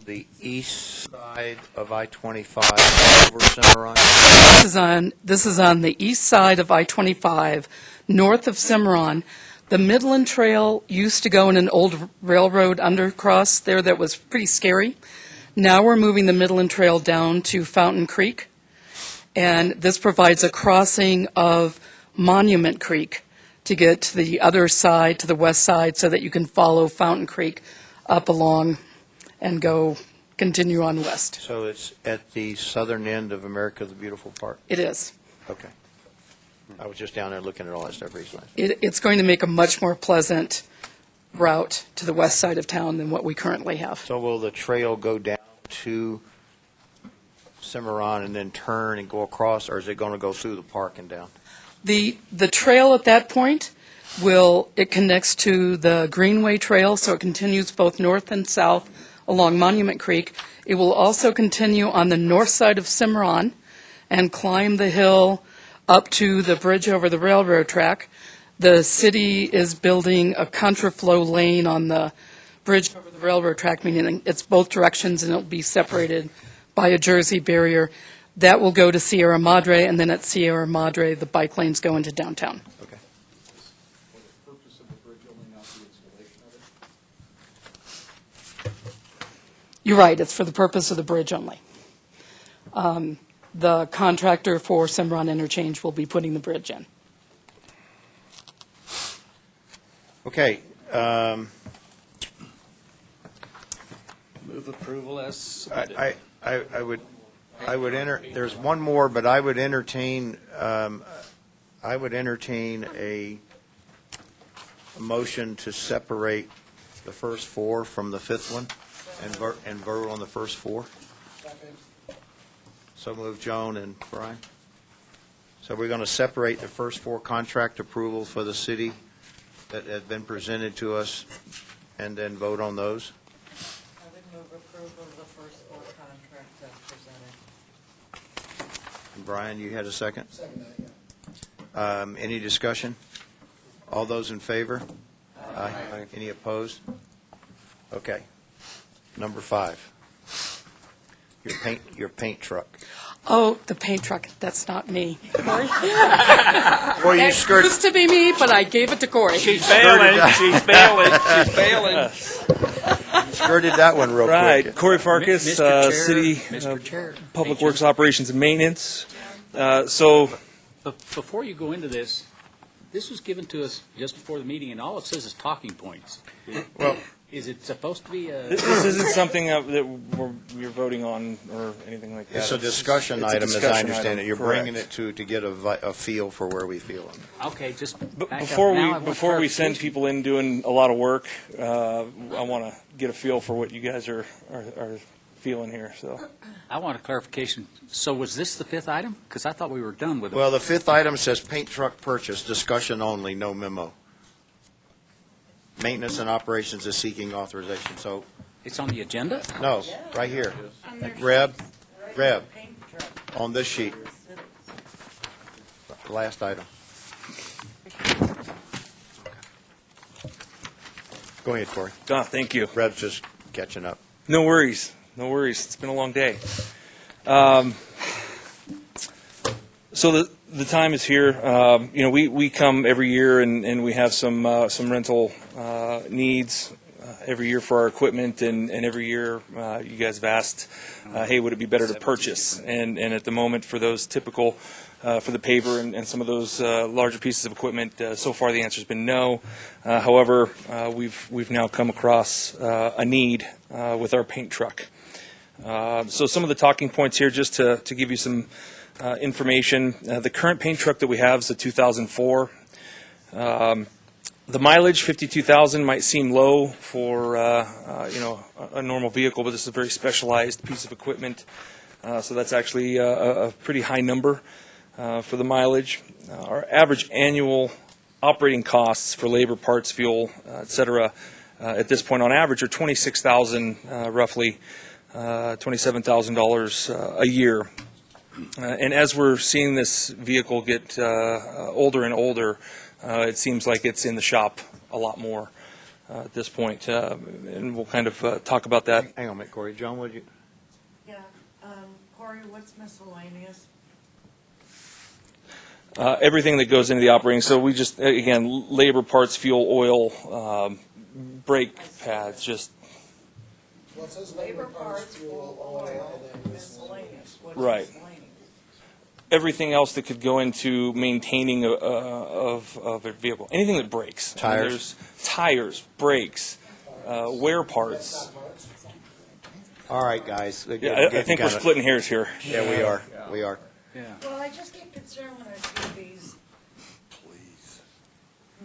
the east side of I-25 over Cimarron? This is on the east side of I-25, north of Cimarron. The Midland Trail used to go in an old railroad undercross there that was pretty scary. Now we're moving the Midland Trail down to Fountain Creek. And this provides a crossing of Monument Creek to get to the other side, to the west side, so that you can follow Fountain Creek up along and continue on west. So it's at the southern end of America the Beautiful Park? It is. Okay. I was just down there looking at all that stuff recently. It's going to make a much more pleasant route to the west side of town than what we currently have. So will the trail go down to Cimarron and then turn and go across, or is it going to go through the park and down? The trail at that point it connects to the Greenway Trail, so it continues both north and south along Monument Creek. It will also continue on the north side of Cimarron and climb the hill up to the bridge over the railroad track. The city is building a contraflow lane on the bridge over the railroad track, meaning it's both directions and it'll be separated by a Jersey barrier. That will go to Sierra Madre, and then at Sierra Madre, the bike lanes go into downtown. Okay. For the purpose of the bridge, only not the installation of it? You're right, it's for the purpose of the bridge only. The contractor for Cimarron Interchange will be putting the bridge in. Okay. Move approval as submitted. I would there's one more, but I would entertain a motion to separate the first four from the fifth one and vote on the first four. So move Joan and Brian. So we're going to separate the first four contract approvals for the city that have been presented to us and then vote on those. I would move approval of the first four contracts as presented. Brian, you had a second? Second that, yeah. Any discussion? All those in favor? Aye. Any opposed? Okay. Number 5. Your paint truck. Oh, the paint truck, that's not me. Corey? Boy, you That used to be me, but I gave it to Corey. She's failing. She's failing. She's failing. Skirted that one real Right. quick. Corey Farkas, Mr. Chair, City Mr. Chair. Public Works Operations and Maintenance. So Before you go into this was given to us just before the meeting, and all it says is talking points. Well, Is it supposed to be a? This isn't something that you're voting on or anything like that. It's a discussion it's a item, as I discussion understand item, it. You're correct. bringing it to get a feel for where we feel. Okay, just back up. Before Now I want before we send clarification. people in doing a lot of work, I want to get a feel for what you guys are feeling here. So I want a clarification. So was this the fifth item? Because I thought we were done with it. Well, the fifth item says paint truck purchase, discussion only, no memo. Maintenance and operations is seeking authorization, so, It's on the agenda? no, right here. On their Reb, on this sheet. The last item. Go ahead, Corey. thank you. Reb's just catching up. No worries. No worries. It's been a long day. So the time is here. We come every year and we have some rental needs every year for our equipment, and every year you guys have asked, hey, would it be better to purchase? And at the moment, for those typical, for the paver and some of those larger pieces of equipment, so far the answer's been no. However, we've now come across a need with our paint truck. So some of the talking points here, just to give you some information. The current paint truck that we have is a 2004. The mileage, 52,000, might seem low for a normal vehicle, but this is a very specialized piece of equipment. So that's actually a pretty high number for the mileage. Our average annual operating costs for labor, parts, fuel, et cetera, at this point on average are $26,000 roughly. $27,000 a year. And as we're seeing this vehicle get older and older, it seems like it's in the shop a lot more at this point. And we'll kind of talk about that. Hang on a minute, Corey. John, would you? Yeah, Corey, what's miscellaneous? Everything that goes into the operating. So we just, again, labor, parts, fuel, oil, brake pads, just Labor parts, fuel, oil, miscellaneous. What's right. miscellaneous? Everything else that could go into maintaining of a vehicle. Anything that breaks. Tires. I mean, there's tires, brakes, wear parts. All right, guys. Yeah, I think we're splitting hairs here. Yeah, we are. We are. Well, I just get concerned when I see these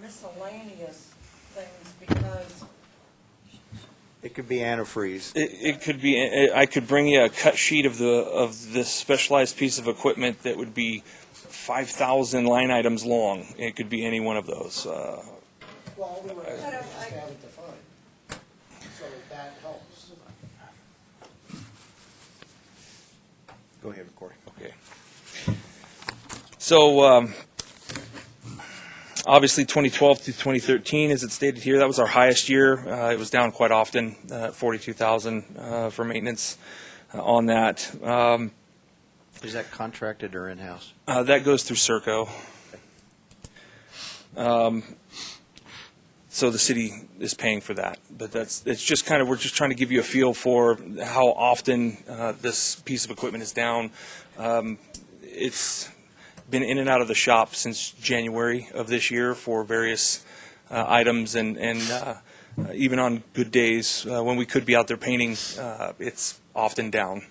miscellaneous things because It could be antifreeze. It could be. I could bring you a cut sheet of this specialized piece of equipment that would be 5,000 line items long. It could be any one of those. Well, we were just have it defined, so that helps. Go ahead, Corey. Okay. So obviously 2012 to 2013, as it's stated here, that was our highest year. It was down quite often, 42,000 for maintenance on that. Is that contracted or in-house? That goes through Serco. So the city is paying for that, but it's just kind of, we're just trying to give you a feel for how often this piece of equipment is down. It's been in and out of the shop since January of this year for various items, and even on good days when we could be out there painting, it's often down.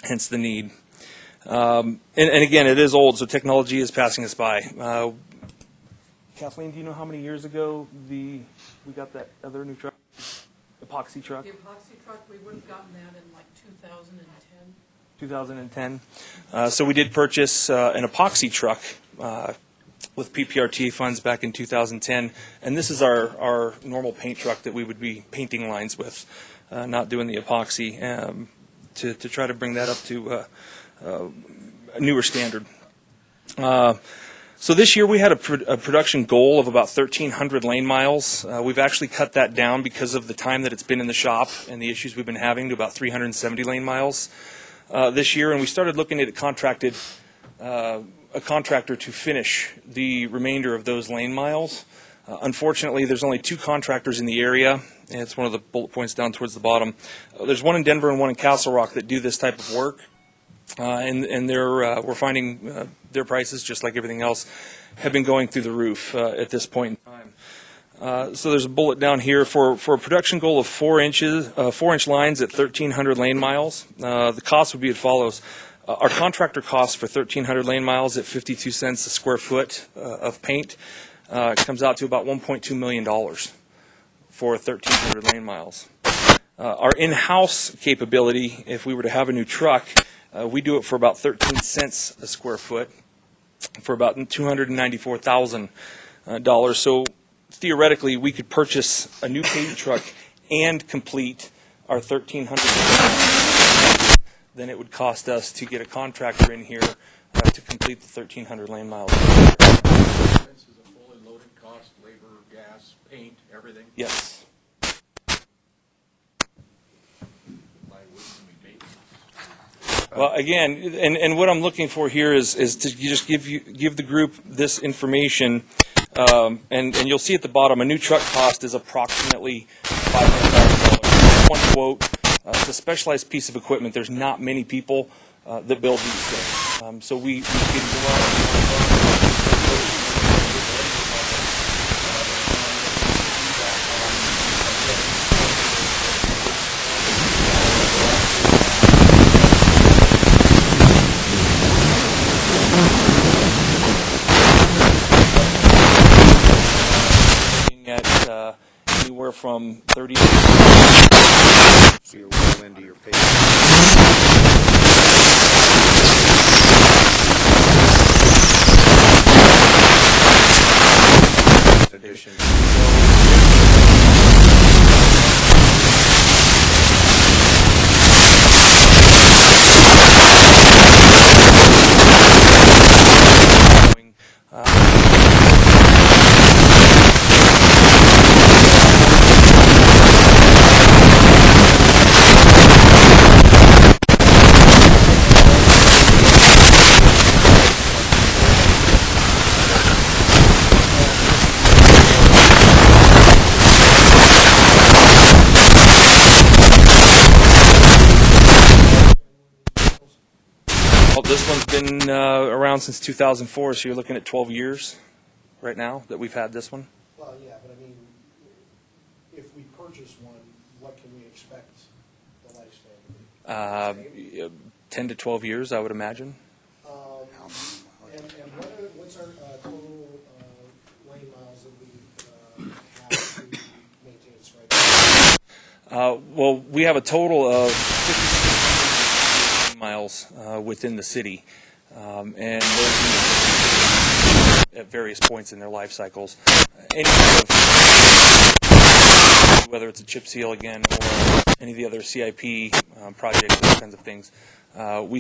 Hence the need. And again, it is old, so technology is passing us by. Kathleen, do you know how many years ago we got that other new truck, epoxy truck? The epoxy truck, we would have gotten that in like 2010. 2010. So we did purchase an epoxy truck with PPRTA funds back in 2010, and this is our normal paint truck that we would be painting lines with, not doing the epoxy, to try to bring that up to a newer standard. So this year we had a production goal of about 1,300 lane miles. We've actually cut that down because of the time that it's been in the shop and the issues we've been having to about 370 lane miles this year. And we started looking at a contractor to finish the remainder of those lane miles. Unfortunately, there's only 2 contractors in the area, and it's one of the bullet points down towards the bottom. There's one in Denver and one in Castle Rock that do this type of work. And we're finding their prices, just like everything else, have been going through the roof at this point in So there's a bullet down here for a production goal of 4-inch lines at 1,300 lane miles. The cost would be as follows. Our contractor cost for 1,300 lane miles at 52 cents a square foot of paint comes out to about $1.2 million for 1,300 lane miles. Our in-house capability, if we were to have a new truck, we do it for about 13 cents a square foot for about $294,000. So theoretically, we could purchase a new paint truck and complete our 1,300. Then it would cost us to get a contractor in here to complete the 1,300 lane miles. This is a fully loaded cost, labor, gas, paint, everything? Yes. Well, again, and what I'm looking for here is to just give the group this information, and you'll see at the bottom, a new truck cost is approximately $500,000. One quote. It's a specialized piece of equipment. There's not many people that build these things. So we can go out at anywhere from 30 So you're well into your pay. Addition. Well, this one's been around since 2004, so you're looking at 12 years right now that we've had this one. Well, yeah, but I mean, if we purchase one, what can we expect the lifespan to be? 10 to 12 years, I would imagine. And what's our total lane miles that we have to maintain its right? Well, we have a total of 50 miles within the city, and those at various points in their life cycles. Any of, whether it's a chip seal again or any of the other CIP projects, those kinds of things, we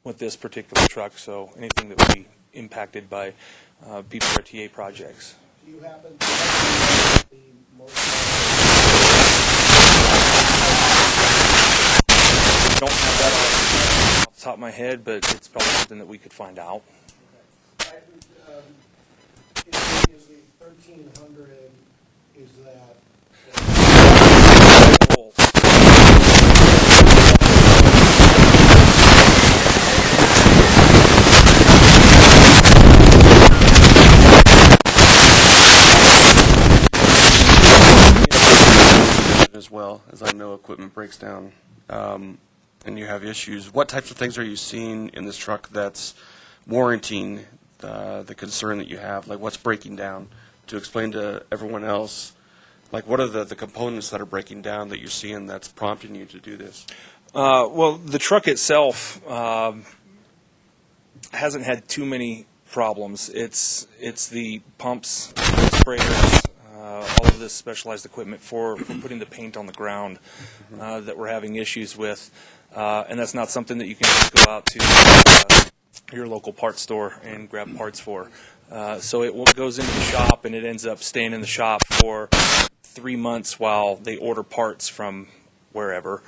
with this particular truck. So anything that would be impacted by PPRTA projects. Do you happen to have the most? I don't have that off the top of my head, but it's probably something that we could find out. Okay. Is the 1,300, is that? As well, as I know equipment breaks down and you have issues, what types of things are you seeing in this truck that's warranting the concern that you have? Like what's breaking down? To explain to everyone else, like what are the components that are breaking down that you're seeing that's prompting you to do this? Well, the truck itself hasn't had too many problems. It's the pumps, sprayers, all of this specialized equipment for putting the paint on the ground that we're having issues with. And that's not something that you can just go out to your local parts store and grab parts for. So it goes into the shop and it ends up staying in the shop for 3 months while they order parts from wherever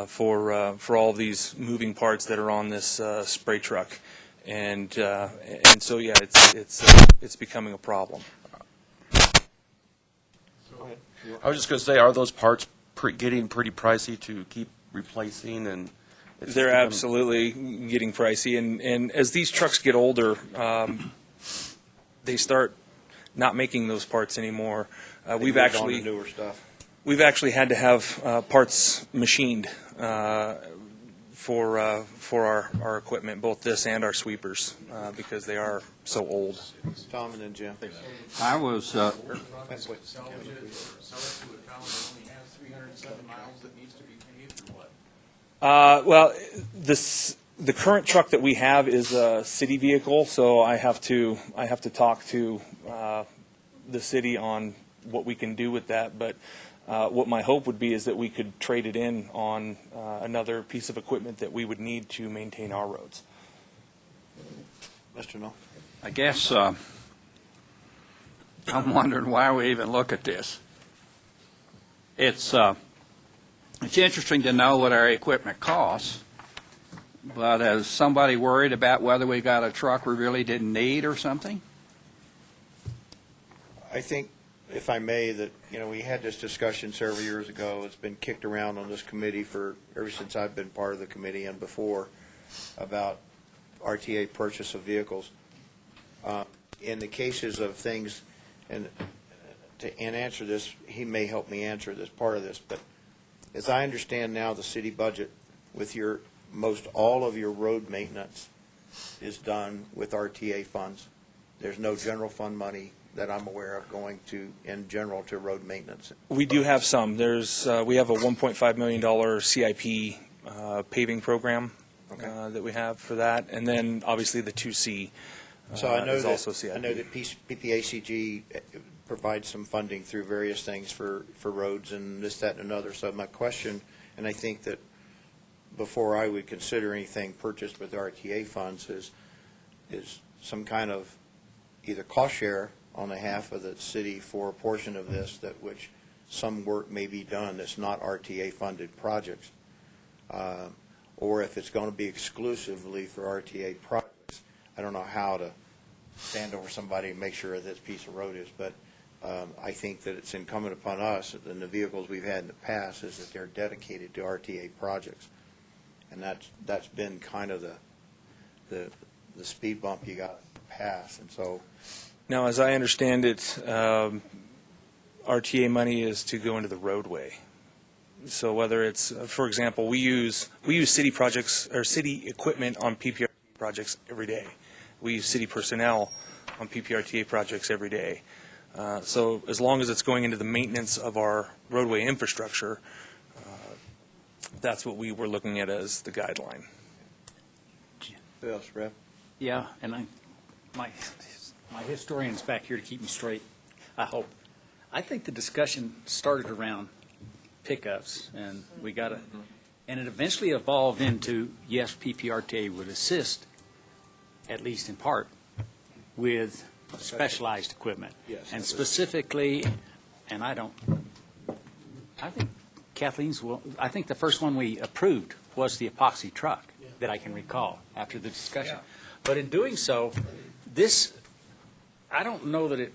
for all these moving parts that are on this spray truck. And so yeah, it's becoming a problem. I was just going to say, are those parts getting pretty pricey to keep replacing? And they're absolutely getting pricey. And as these trucks get older, they start not making those parts anymore. They We've moved on to actually newer stuff. we've actually had to have parts machined for our equipment, both this and our sweepers, because they are so old. Tom and then Jim. I was, Salvage it or sell it to a town that only has 307 miles that needs to be paved, or what? Well, the current truck that we have is a city vehicle, so I have to talk to the city on what we can do with that. But what my hope would be is that we could trade it in on another piece of equipment that we would need to maintain our roads. Mr. Knoll? I guess I'm wondering why we even look at this. It's interesting to know what our equipment costs, but is somebody worried about whether we got a truck we really didn't need or something? I think, if I may, that, we had this discussion several years ago. It's been kicked around on this committee ever since I've been part of the committee and before, about RTA purchase of vehicles. In the cases of things, and answer this, he may help me answer this part of this, but as I understand now, the city budget with most all of your road maintenance is done with RTA funds. There's no general fund money that I'm aware of going to, in general, to road maintenance. We do have some. We have a $1.5 million CIP paving program that we have for that, and then obviously the 2C So I know is also CIP. I know that PPACG provides some funding through various things for roads and this, that, and another. So my question, and I think that before I would consider anything purchased with RTA funds, is some kind of either cost share on behalf of the city for a portion of this, that which some work may be done that's not RTA funded projects, or if it's going to be exclusively for RTA projects. I don't know how to stand over somebody and make sure this piece of road is, but I think that it's incumbent upon us, and the vehicles we've had in the past, is that they're dedicated to RTA projects. And that's been kind of the speed bump you got to pass. And so, Now, as I understand it, RTA money is to go into the roadway. So whether it's, for example, we use city projects or city equipment on PPRTA projects every day. We use city personnel on PPRTA projects every day. So as long as it's going into the maintenance of our roadway infrastructure, that's what we were looking at as the guideline. who else, Rev? Yeah, and my historian's back here to keep me straight, I hope. I think the discussion started around pickups, and we got to, and it eventually evolved into, yes, PPRTA would assist, at least in part, with specialized equipment. Yes. And specifically, and I think Kathleen's, I think the first one we approved was the epoxy truck that I can recall after the discussion. But in doing so, I don't know that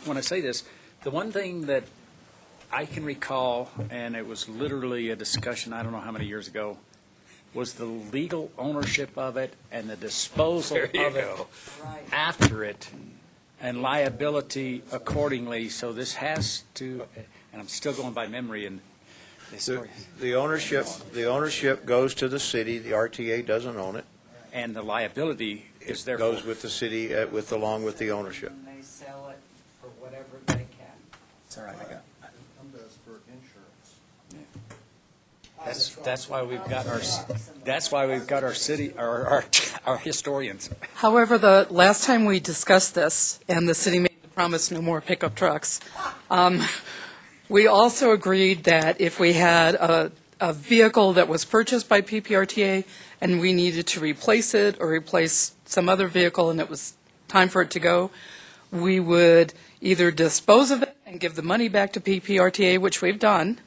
when I say this, the one thing that I can recall, and it was literally a discussion, I don't know how many years ago, was the legal ownership of it and the disposal of it after it, and liability accordingly. So this has to, and I'm still going by memory, and the ownership goes to the city. The RTA doesn't own it. And the liability is there. Goes with the city along with the ownership. And they sell it for whatever they can. It's all right, I got it. That's for insurance. That's why we've got our city, our historians. However, the last time we discussed this, and the city made the promise no more pickup trucks, we also agreed that if we had a vehicle that was purchased by PPRTA and we needed to replace it or replace some other vehicle and it was time for it to go, we would either dispose of it and give the money back to PPRTA, which we've done,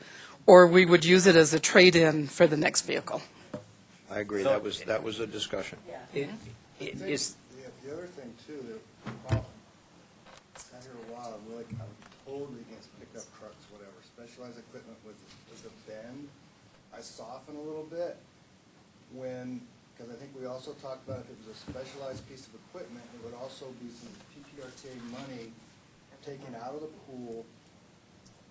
or we would use it as a trade-in for the next vehicle. I agree. That was a discussion. Is The other thing too, that I've here a while, I'm totally against pickup trucks, whatever. Specialized equipment with a bend, I soften a little bit because I think we also talked about if it was a specialized piece of equipment, it would also be some PPRTA money taken out of the pool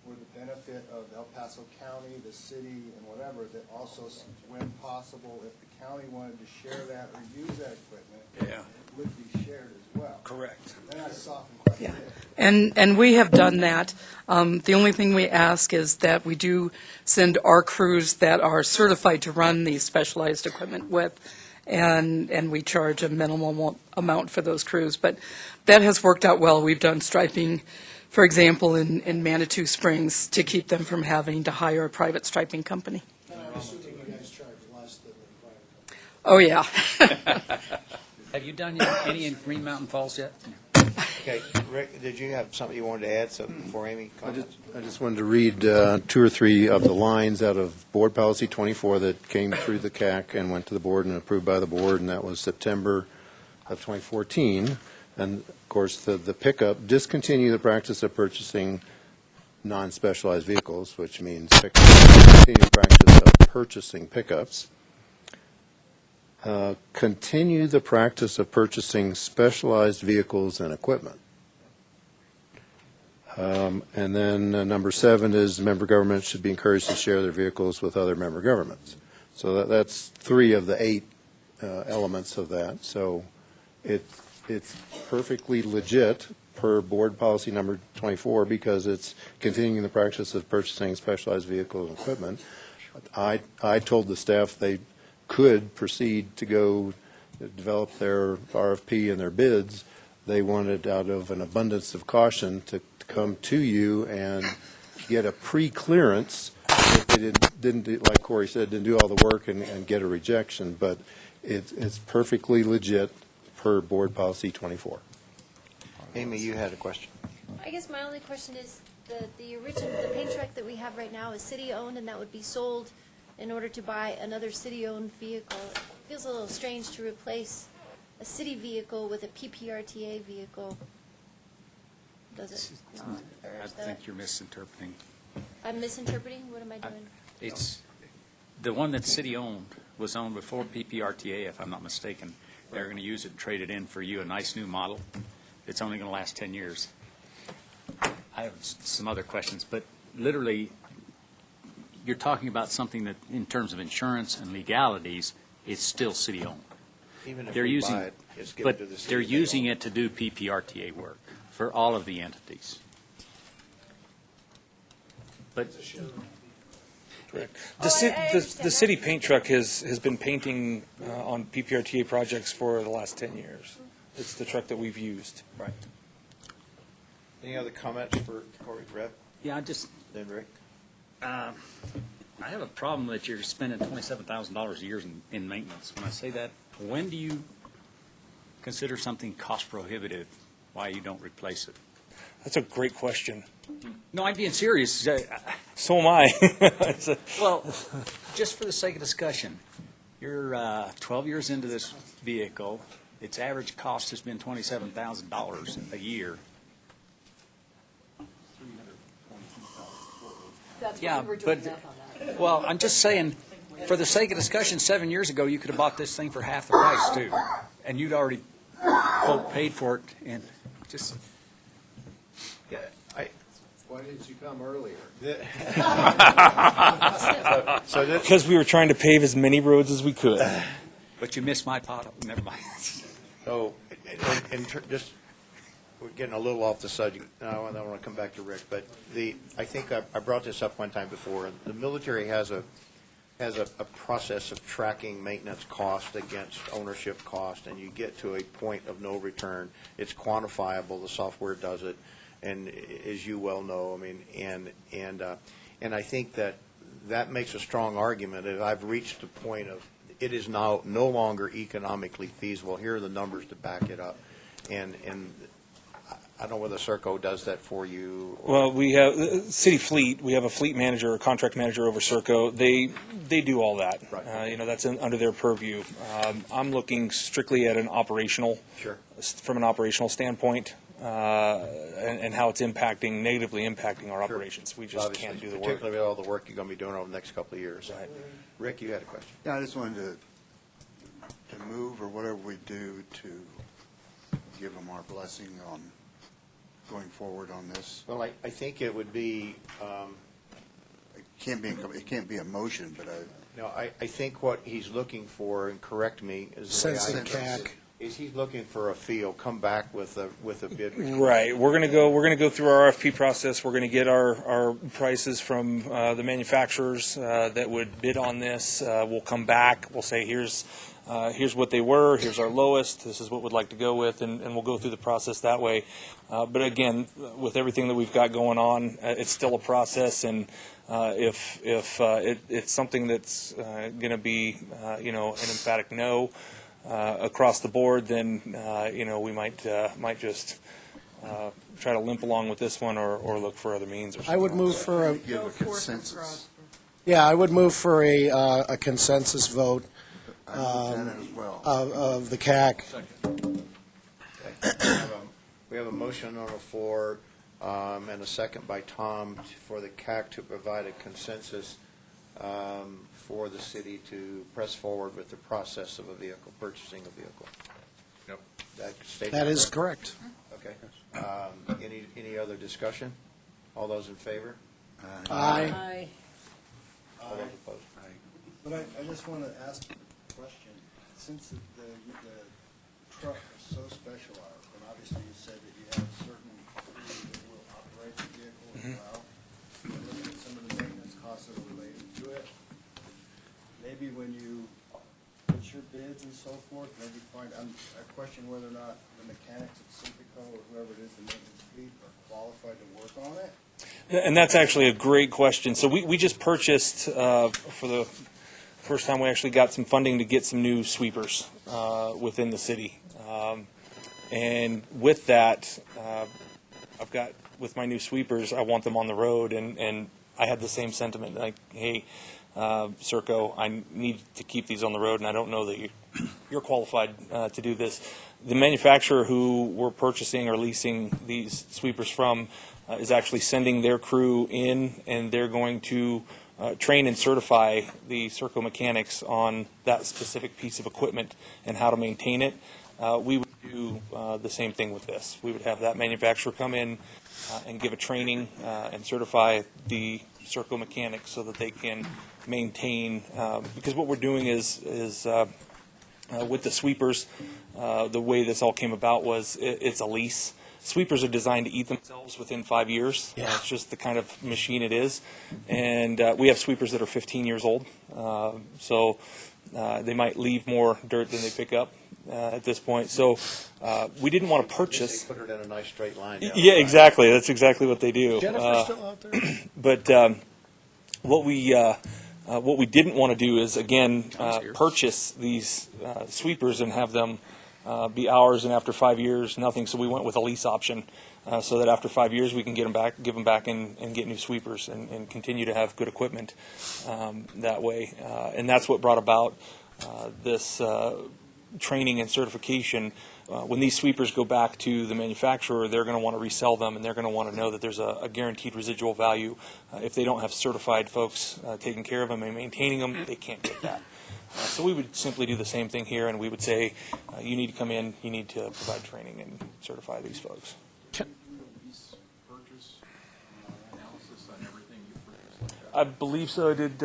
for the benefit of El Paso County, the city, and whatever, that also, when possible, if the county wanted to share that or use that equipment, it would be shared as well. Correct. Then I soften quite a Yeah. bit. And we have done that. The only thing we ask is that we do send our crews that are certified to run these specialized equipment with, and we charge a minimal amount for those crews. But that has worked out well. We've done striping, for example, in Manitou Springs, to keep them from having to hire a private striping company. And I'm assuming you guys charge less than the private company. Oh, yeah. Have you done any in Green Mountain Falls yet? Okay, Rick, did you have something you wanted to add before Amy comments? I just wanted to read 2 or 3 of the lines out of Board Policy 24 that came through the CAC and went to the board and approved by the board, and that was September of 2014. And, of course, the pickup, discontinue the practice of purchasing non-specialized vehicles, which means continue the practice of purchasing pickups. Continue the practice of purchasing specialized vehicles and equipment. And then number 7 is member governments should be encouraged to share their vehicles with other member governments. So that's 3 of the 8 elements of that. So it's perfectly legit per board policy number 24 because it's continuing the practice of purchasing specialized vehicles and equipment. I told the staff they could proceed to go develop their RFP and their bids. They wanted, out of an abundance of caution, to come to you and get a pre-clearance. If they didn't do, like Corey said, didn't do all the work and get a rejection, but it's perfectly legit per board policy 24. Amy, you had a question. I guess my only question is, the paint truck that we have right now is city-owned, and that would be sold in order to buy another city-owned vehicle. It feels a little strange to replace a city vehicle with a PPRTA vehicle. Does it not? Or I is that, think you're misinterpreting. I'm misinterpreting? What am I doing? It's, the one that's city-owned was owned before PPRTA, if I'm not mistaken. They're going to use it and trade it in for you, a nice new model. It's only going to last 10 years. I have some other questions, but literally, you're talking about something that, in terms of insurance and legalities, it's still city-owned. Even if They're we using, buy it, it's given but to the city. they're using it to do PPRTA work for all of the entities. But Correct. Oh, I The understand city that. paint truck has been painting on PPRTA projects for the last 10 years. It's the truck that we've used. Right. Any other comments for Corey, Rep, yeah, I just, then Rick? I have a problem that you're spending $27,000 a year in maintenance. When I say that, when do you consider something cost prohibitive, why you don't replace it? That's a great question. No, I'm being serious. So am I. Well, just for the sake of discussion, you're 12 years into this vehicle. Its average cost has been $27,000 a year. That's Yeah, what we were doing but- math on that. Well, I'm just saying, for the sake of discussion, 7 years ago, you could have bought this thing for half the price, too. And you'd already, quote, paid for it, and just, Yeah, Why didn't you come earlier? so this, Because we were trying to pave as many roads as we could. but you missed my pot, never mind. so, just, we're getting a little off the subject, and I want to come back to Rick, but I think I brought this up one time before. The military has a process of tracking maintenance cost against ownership cost, and you get to a point of no return. It's quantifiable. The software does it, and as you well know, I mean, and I think that makes a strong argument. That I've reached the point of it is now no longer economically feasible. Here are the numbers to back it up, and I don't know whether Serco does that for you. Well, we have city fleet. We have a fleet manager, or contract manager over Serco. They do all that. Right. That's under their purview. I'm looking strictly at an operational, from an operational standpoint, and how it's negatively impacting our operations. We just Obviously, can't do the work. particularly with all the work you're going to be doing over the next couple of years. Right. Rick, you had a question. Yeah, I just wanted to move or whatever we do to give them our blessing on going forward on this? Well, I think it would be, It can't be a motion, but no, I think what he's looking for, and correct me, is the way I Sense of understand it, CAC. is he's looking for a feel, come back with a bid. Right. We're gonna go through our RFP process. We're gonna get our prices from the manufacturers that would bid on this. We'll come back. We'll say here's what they were. Here's our lowest. This is what we'd like to go with, and we'll go through the process that way. But again, with everything that we've got going on, it's still a process, and if it's something that's going to be an emphatic no across the board, then we might just try to limp along with this one or look for other means. Or something. I would move for a, give a consensus. yeah, I would move for a consensus vote I move that as well. of the CAC. We have a motion on the floor and a second by Tom for the CAC to provide a consensus for the city to press forward with the process of purchasing a vehicle. Yep. That is correct. Okay. Any other discussion? All those in favor? Aye. All those opposed? But I just want to ask a question. Since the truck is so specialized, and obviously you said that you have certain crews that will operate the vehicle as well, and looking at some of the maintenance costs that are related to it, maybe when you put your bids and so forth, maybe I question whether or not the mechanics at Simpico or whoever it is, the maintenance fleet, are qualified to work on it. And that's actually a great question. So we just purchased, for the first time, we actually got some funding to get some new sweepers within the city. And with that, I've got, with my new sweepers, I want them on the road. And I had the same sentiment, like, hey, Serco, I need to keep these on the road, and I don't know that you're qualified to do this. The manufacturer who we're purchasing or leasing these sweepers from is actually sending their crew in, and they're going to train and certify the Serco mechanics on that specific piece of equipment and how to maintain it. We would do the same thing with this. We would have that manufacturer come in and give a training and certify the Serco mechanics so that they can maintain, because what we're doing is with the sweepers, the way this all came about was it's a lease. Sweepers are designed to eat themselves within 5 years. It's just the kind of machine it is. And we have sweepers that are 15 years old. So they might leave more dirt than they pick up at this point. So we didn't want to purchase. They put it in a nice straight line. Yeah, exactly. That's exactly what they do. Jennifer's still out there? But what we didn't want to do is, again, purchase these sweepers and have them be ours, and after 5 years, nothing. So we went with a lease option, so that after 5 years, we can give them back, and get new sweepers and continue to have good equipment that way. And that's what brought about this training and certification. When these sweepers go back to the manufacturer, they're going to want to resell them, and they're going to want to know that there's a guaranteed residual value. If they don't have certified folks taking care of them and maintaining them, they can't get that. So we would simply do the same thing here, and we would say, you need to come in, you need to provide training and certify these folks. I believe so. Did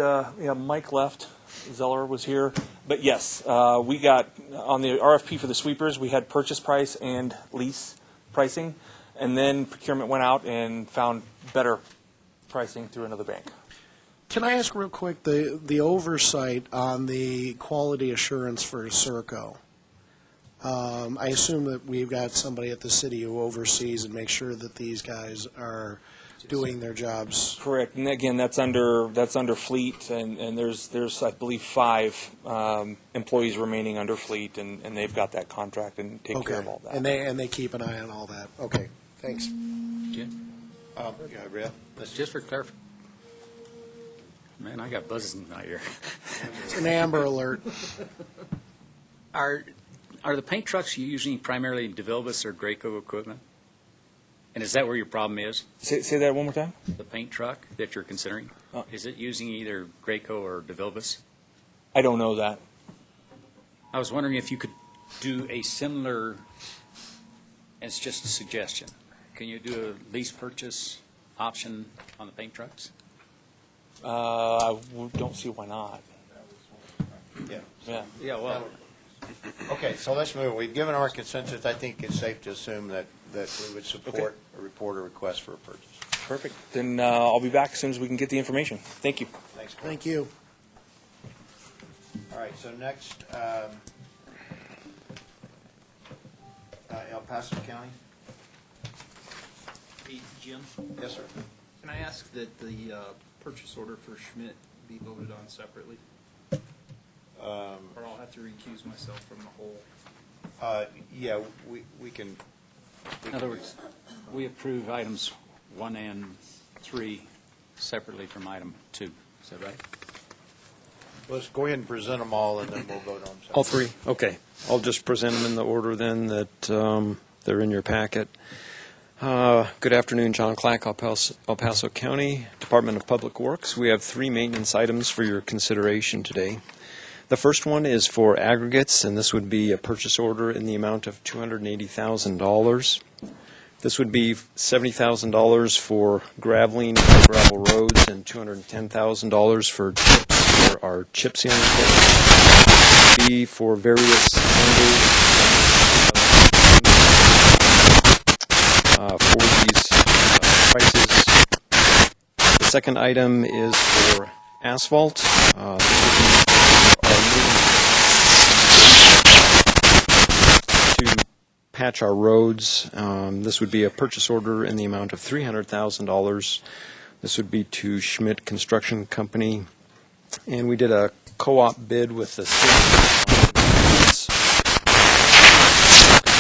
Mike left? Zeller was here. But yes, we got, on the RFP for the sweepers, we had purchase price and lease pricing, and then procurement went out and found better pricing through another bank. Can I ask real quick, the oversight on the quality assurance for Serco? I assume that we've got somebody at the city who oversees and makes sure that these guys are doing their jobs. Correct. And again, that's under fleet, and there's I believe 5 employees remaining under fleet, and they've got that contract and take care of all that. And they keep an eye on all that. Okay, thanks. Jim? Just for clarification. Man, I got buzzes in my ear. It's an Amber Alert. Are the paint trucks you using primarily DeVilbiss or Graco equipment? And is that where your problem is? Say that one more time. The paint truck that you're considering, is it using either Graco or DeVilbiss? I don't know that. I was wondering if you could do a similar, and it's just a suggestion, Can you do a lease purchase option on the paint trucks? Don't see why not. Yeah. Yeah, well, Okay, so let's move. We've given our consensus. I think it's safe to assume that we would support a report or request for a purchase. Perfect. Then I'll be back as soon as we can get the information. Thank you. Thanks. Corey. Thank you. All right, so next, El Paso County. Hey, Jim, Yes, sir. can I ask that the purchase order for Schmidt be voted on separately? Or I'll have to recuse myself from the whole. Yeah, we can. in other words, we approve items 1 and 3 separately from item 2. Is that right? Let's go ahead and present them all, and then we'll vote on them. All three? Okay. I'll just present them in the order then that they're in your packet. Good afternoon, John Clack, El Paso County, Department of Public Works. We have 3 maintenance items for your consideration today. The first one is for aggregates, and this would be a purchase order in the amount of $280,000. This would be $70,000 for graveling and gravel roads and $210,000 for chips for our chip sealing kit. Be for various for these prices. The second item is for asphalt. This would be to patch our roads. This would be a purchase order in the amount of $300,000. This would be to Schmidt Construction Company. And we did a co-op bid with the city.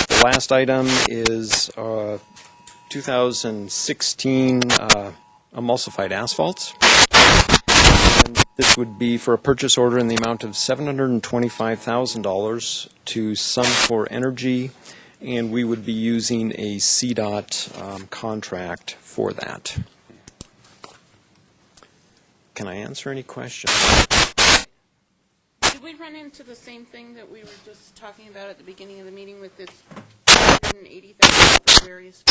The last item is 2016 emulsified asphalt. And this would be for a purchase order in the amount of $725,000 to Sun4 Energy, and we would be using a CDOT contract for that. Can I answer any questions? Did we run into the same thing that we were just talking about at the beginning of the meeting with this $180,000 for various?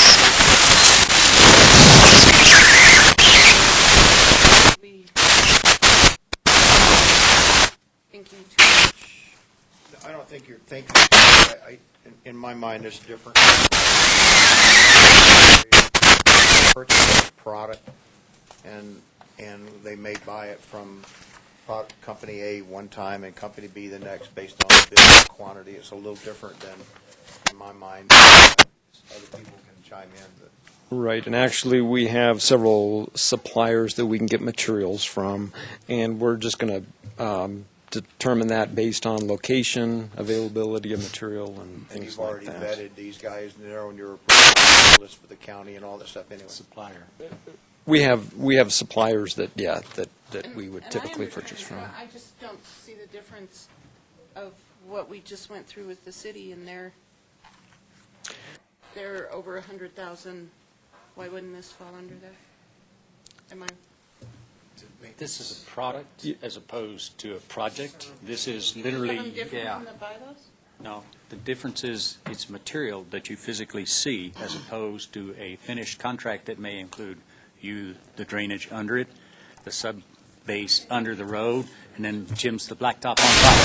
We thinking too much. I don't think you're thinking. In my mind, it's different. Purchase a product, and they may buy it from company A one time and company B the next based on the business quantity. It's a little different than, in my mind, other people can chime in. But Right, and actually we have several suppliers that we can get materials from, and we're just going to determine that based on location, availability of material, and things you've like already that. vetted these guys, and they're on your approval list for the county and all that stuff anyway. Supplier. We have suppliers that we would typically purchase from. I just don't see the difference of what we just went through with the city, and they're over 100,000. Why wouldn't this fall under that? Am I? This is a product as opposed to a project. This is Is literally, that different yeah. from the bylaws? No, the difference is it's material that you physically see as opposed to a finished contract that may include the drainage under it, the sub base under the road, and then Jim's the blacktop on top.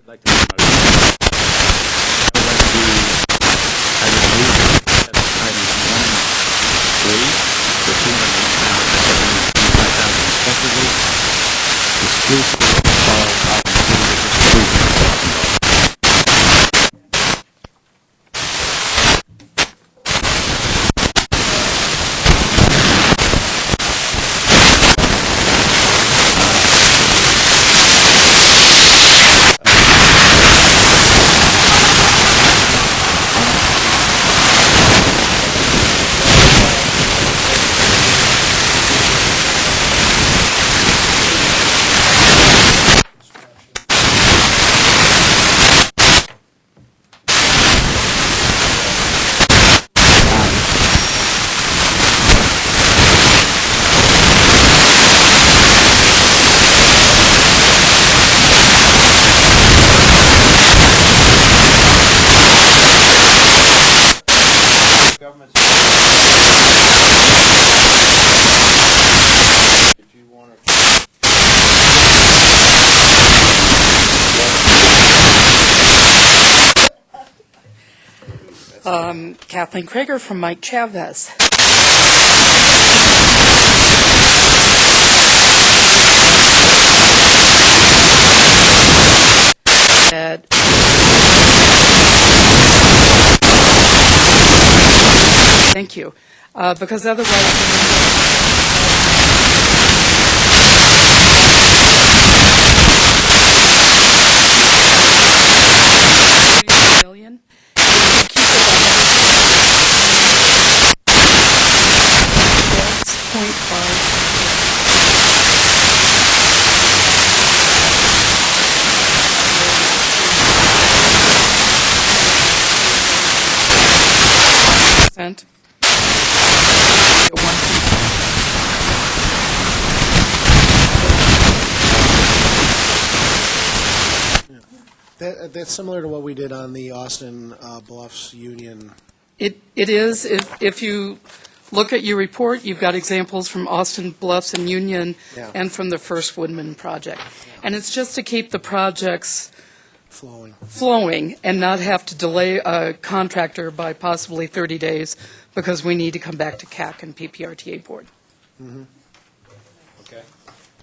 Like to make a motion. I would move that items 1 and 3 for $285,000 respectively, exclusive of the following Kathleen Krager from Mike Chavez. Thank you. Because otherwise, million. That's 0.5%. That's similar to what we did on the Austin Bluffs Union. It is. If you look at your report, you've got examples from Austin Bluffs and Union and from the first Woodman project. And it's just to keep the projects flowing and not have to delay a contractor by possibly 30 days because we need to come back to CAC and PPRTA board. Mm-hmm. Okay.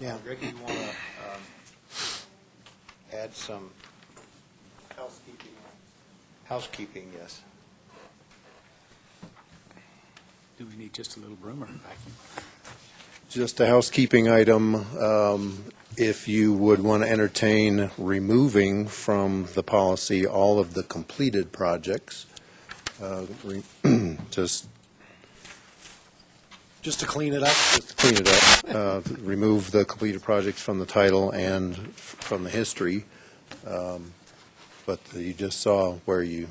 Yeah. Rick, you want to add some housekeeping, yes. Do we need just a little broom or a vacuum? Just a housekeeping item. If you would want to entertain removing from the policy all of the completed projects, just to clean it up? Just to clean it up. Remove the completed projects from the title and from the history. But you just saw where you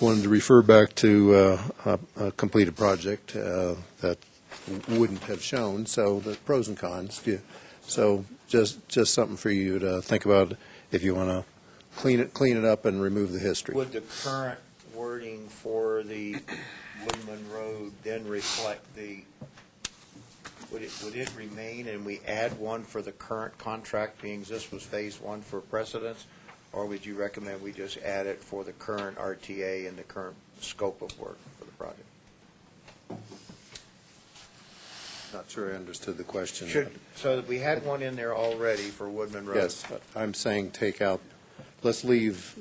wanted to refer back to a completed project that wouldn't have shown, so the pros and cons. So just something for you to think about if you want to clean it up and remove the history. Would the current wording for the Woodman Road then reflect would it remain and we add one for the current contract, being this was phase one for precedence? Or would you recommend we just add it for the current RTA and the current scope of work for the project? Not sure I understood the question. So we had one in there already for Woodman Road. Yes, I'm saying take out, let's leave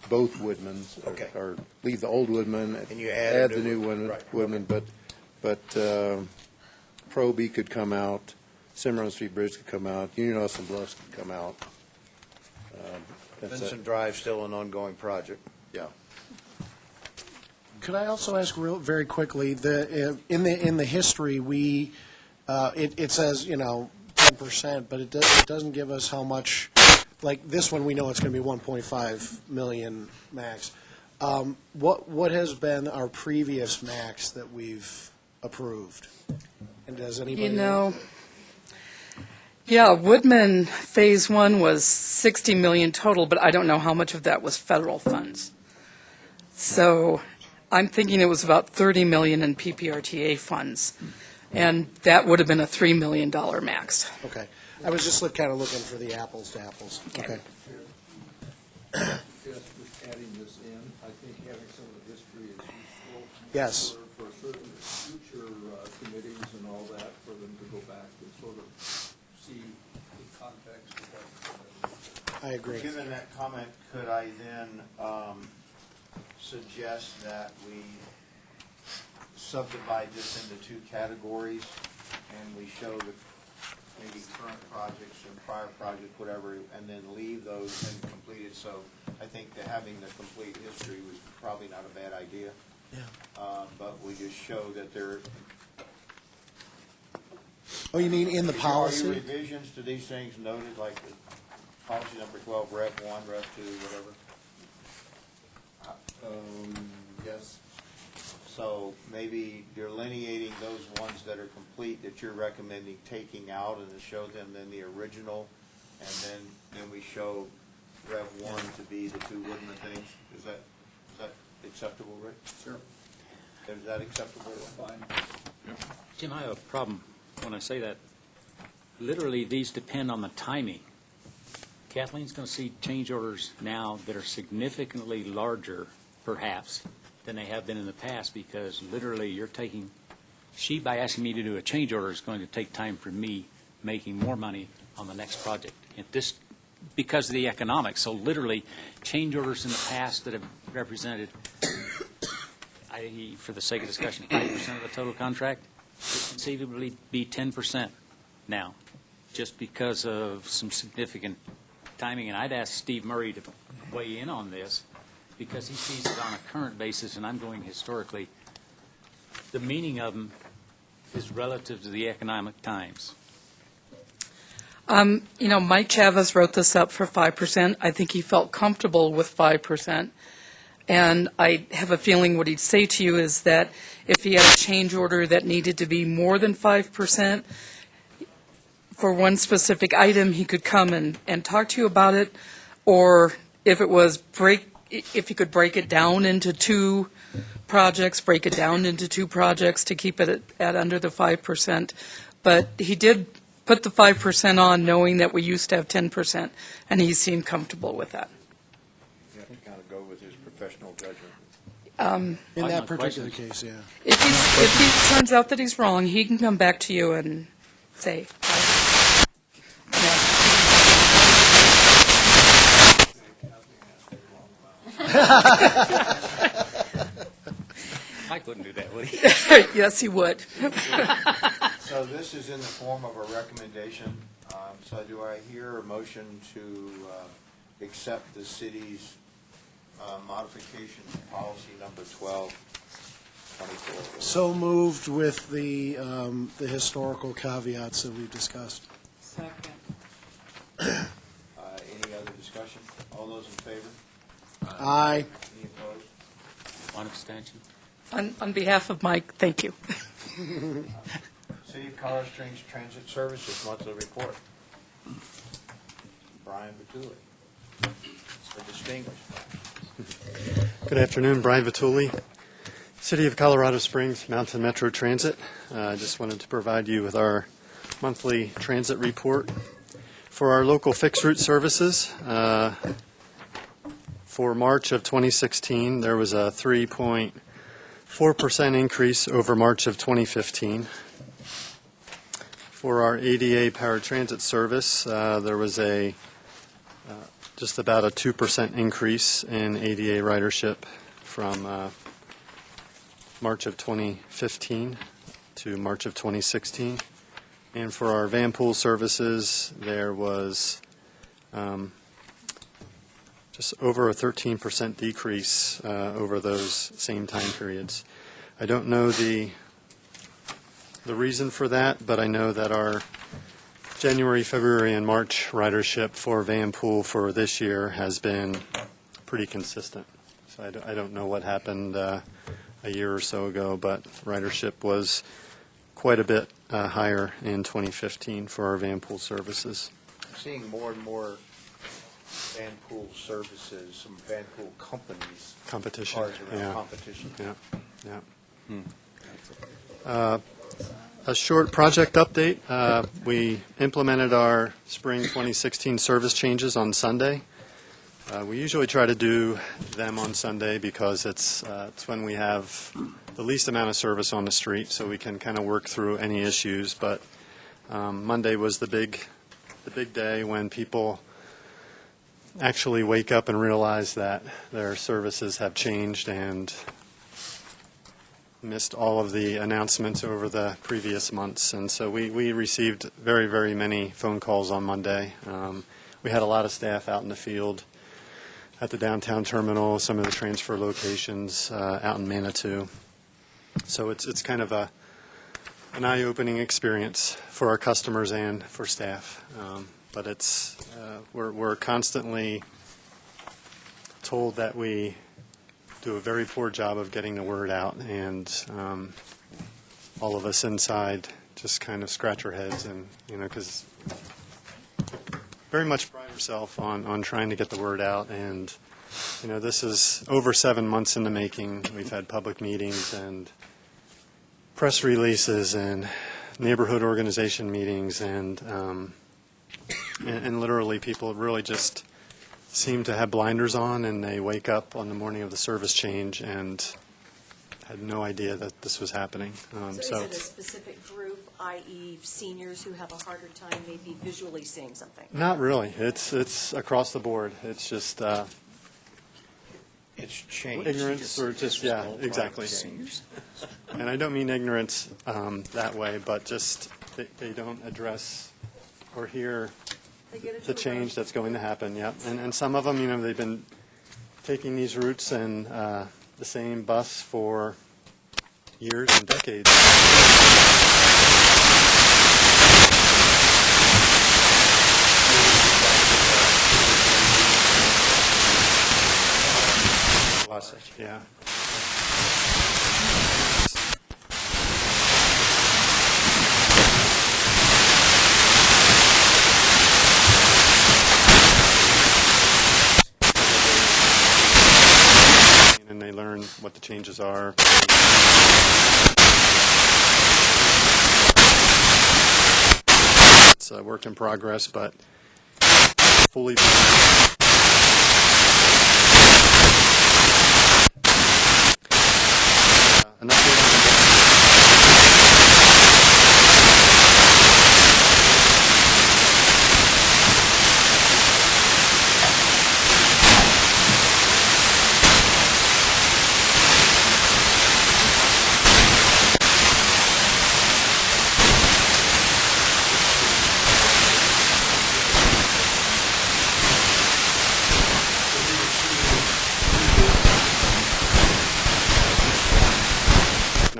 both Woodmans, Okay. or leave the old Woodman, And you add a the new one. one, Right. Woodman, but Proby could come out, Cimarron Street Bridge could come out, Union Austin Bluffs could come out. Vincent Drive still an ongoing project. Yeah. Could I also ask very quickly, in the history, it says, 10%, but it doesn't give us how much, like this one, we know it's going to be 1.5 million max. What has been our previous max that we've approved? And does anybody know? Yeah, Woodman Phase 1 was 60 million total, but I don't know how much of that was federal funds. So I'm thinking it was about 30 million in PPRTA funds, and that would have been a $3 million max. Okay. I was just kind of looking for the apples to apples. Okay. Just adding this in, I think having some of the history is useful. Yes. For certain future committees and all that, for them to go back and sort of see the context of what. I agree. Given that comment, could I then suggest that we subdivide this into two categories and we show the maybe current projects and prior projects, whatever, and then leave those completed? So I think that having the complete history was probably not a bad idea. Yeah. But we just show that there. Oh, you mean in the policy? Are your revisions to these things noted, like the policy number 12, Rev 1, Rev 2, whatever? Yes. So maybe delineating those ones that are complete that you're recommending taking out and to show them then the original, and then we show Rev 1 to be the two Woodman things. Is that acceptable, Rick? Sure. Is that acceptable? Fine. Jim, I have a problem when I say that. Literally, these depend on the timing. Kathleen's going to see change orders now that are significantly larger, perhaps, than they have been in the past, because literally you're taking, by asking me to do a change order is going to take time for me making more money on the next project. Because of the economics. So literally, change orders in the past that have represented, for the sake of discussion, 5% of the total contract, could conceivably be 10% now, just because of some significant timing. And I'd ask Steve Murray to weigh in on this, because he sees it on a current basis, and I'm going historically. The meaning of them is relative to the economic times. Mike Chavez wrote this up for 5%. I think he felt comfortable with 5%. And I have a feeling what he'd say to you is that if he had a change order that needed to be more than 5% for one specific item, he could come and talk to you about it. Or if it was if he could break it down into two projects, break it down into two projects to keep it at under the 5%. But he did put the 5% on, knowing that we used to have 10%, and he seemed comfortable with that. You have to kind of go with his professional judgment. In that particular case, yeah. If he turns out that he's wrong, he can come back to you and say, Mike wouldn't do that, would he? Yes, he would. So this is in the form of a recommendation. So do I hear a motion to accept the city's modification to policy number 1224? So moved with the historical caveats that we've discussed. Second. Any other discussion? All those in favor? Aye. Any opposed? One abstention. On behalf of Mike, thank you. City of Colorado Springs Transit Services monthly report. Brian Vituli. So distinguished. Good afternoon, Brian Vituli, City of Colorado Springs Mountain Metro Transit. I just wanted to provide you with our monthly transit report. For our local fixed route services, for March of 2016, there was a 3.4% increase over March of 2015. For our ADA paratransit service, there was just about a 2% increase in ADA ridership from March of 2015 to March of 2016. And for our van pool services, there was just over a 13% decrease over those same time periods. I don't know the reason for that, but I know that our January, February, and March ridership for van pool for this year has been pretty consistent. So I don't know what happened a year or so ago, but ridership was quite a bit higher in 2015 for our van pool services. I'm seeing more and more van pool services, some van pool companies. Competition. Cars around Yeah. competition. Yeah. A short project update. We implemented our spring 2016 service changes on Sunday. We usually try to do them on Sunday because it's when we have the least amount of service on the street, so we can kind of work through any issues. But Monday was the big day when people actually wake up and realize that their services have changed and missed all of the announcements over the previous months. And so we received very, very many phone calls on Monday. We had a lot of staff out in the field at the downtown terminal, some of the transfer locations out in Manitou. So it's kind of an eye-opening experience for our customers and for staff. But we're constantly told that we do a very poor job of getting the word out, and all of us inside just kind of scratch our heads, and because very much pride ourselves on trying to get the word out. And this is over 7 months in the making. We've had public meetings and press releases and neighborhood organization meetings, and literally people really just seem to have blinders on, and they wake up on the morning of the service change and had no idea that this was happening. So is it a specific group, i.e. seniors who have a harder time maybe visually seeing something? Not really. It's across the board. It's just It's changed. ignorance or just, yeah, exactly. And I don't mean ignorance that way, but just they don't address or hear the change that's going to happen, yeah. And some of them, you know, they've been taking these routes and the same bus for years and decades. Yeah. And they learn what the changes are. It's a work in progress, but fully. An update on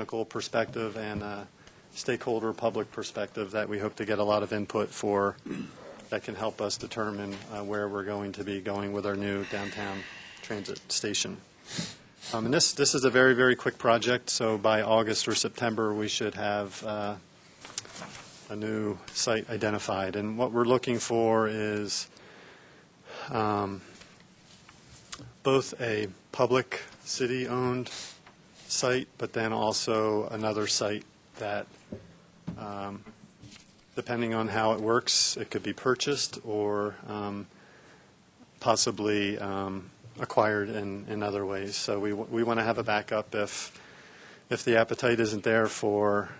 technical perspective and a stakeholder public perspective that we hope to get a lot of input for that can help us determine where we're going to be going with our new downtown transit station. And this is a very, very quick project, so by August or September we should have a new site identified. And what we're looking for is both a public city-owned site, but then also another site that, depending on how it works, it could be purchased or possibly acquired in other ways. So we want to have a backup if the appetite isn't there for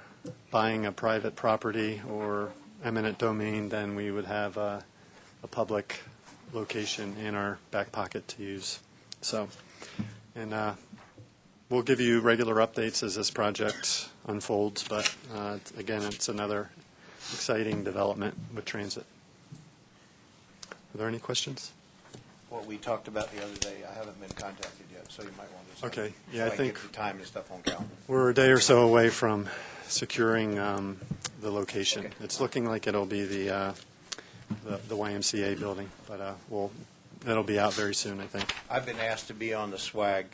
buying a private property or eminent domain, then we would have a public location in our back pocket to use. So, and we'll give you regular updates as this project unfolds, but again, it's another exciting development with transit. Are there any questions? What we talked about the other day, I haven't been contacted yet, so you might want to. Okay, yeah, I can think get the time and stuff on calendar. we're a day or so away from securing the location. Okay. It's looking like it'll be the YMCA building, but it'll be out very soon, I think. I've been asked to be on the swag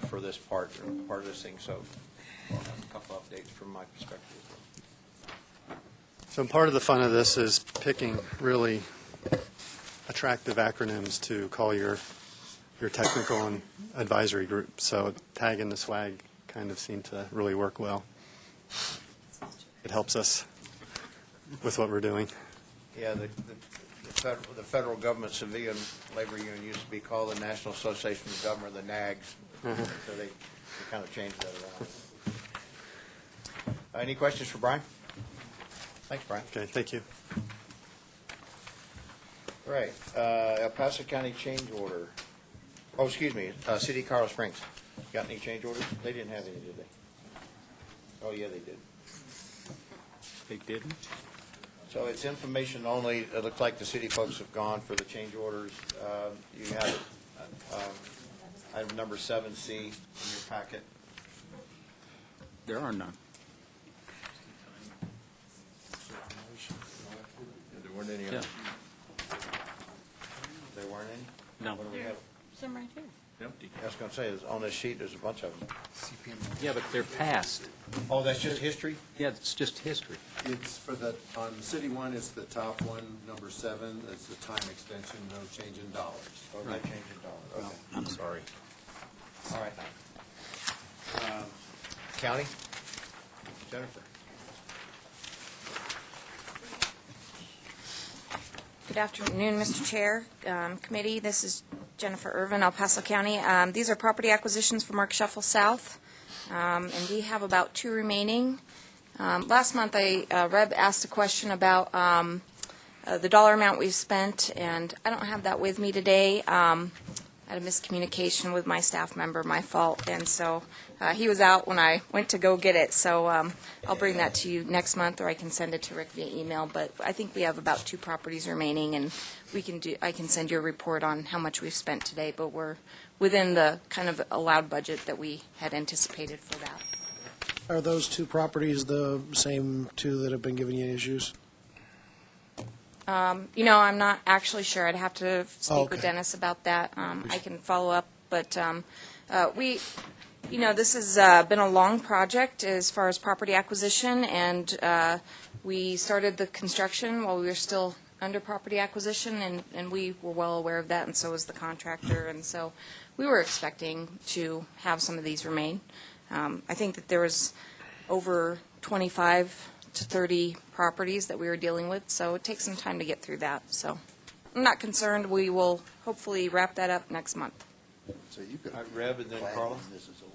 for this part of this thing, so I'll have a couple updates from my perspective. So part of the fun of this is picking really attractive acronyms to call your technical and advisory group. So tag and the swag kind of seem to really work well. It helps us with what we're doing. Yeah, the federal government civilian labor union used to be called the National Association of Government, the NAGS. So they kind of changed that around. Any questions for Brian? Thanks, Brian. Okay, thank you. All right, El Paso County change order. Oh, excuse me, City of Colorado Springs. Got any change orders? They didn't have any, did they? Oh, yeah, they did. They didn't? So it's information only. It looks like the city folks have gone for the change orders. You have item number 7C in your packet. There are none. There weren't any. Yeah. There weren't any? No. What do we have? Some right here. Empty. I was going to say, on this sheet, there's a bunch of them. Yeah, but they're past. Oh, that's just history? Yeah, it's just history. It's for the, on City One, it's the top one, number 7, it's the time extension, no change in dollars. Oh, no change in dollars, okay. I'm sorry. All right. County? Jennifer? Good afternoon, Mr. Chair, Committee. This is Jennifer Irvin, El Paso County. These are property acquisitions for Mark Shuffle South. and we have about 2 remaining. Last month, Reb asked a question about the dollar amount we've spent, and I don't have that with me today. I had a miscommunication with my staff member, my fault, and so he was out when I went to go get it. So I'll bring that to you next month, or I can send it to Rick via email. But I think we have about 2 properties remaining, and I can send you a report on how much we've spent today. But we're within the kind of allowed budget that we had anticipated for that. Are those 2 properties the same 2 that have been giving you issues? I'm not actually sure. I'd have to speak with Okay. Dennis about that. I can follow up, but this has been a long project as far as property acquisition, and we started the construction while we were still under property acquisition, and we were well aware of that, and so was the contractor, and so we were expecting to have some of these remain. I think that there was over 25 to 30 properties that we were dealing with, so it takes some time to get through that. So I'm not concerned. We will hopefully wrap that up next month. So you could. Reb and then Carla? This is old.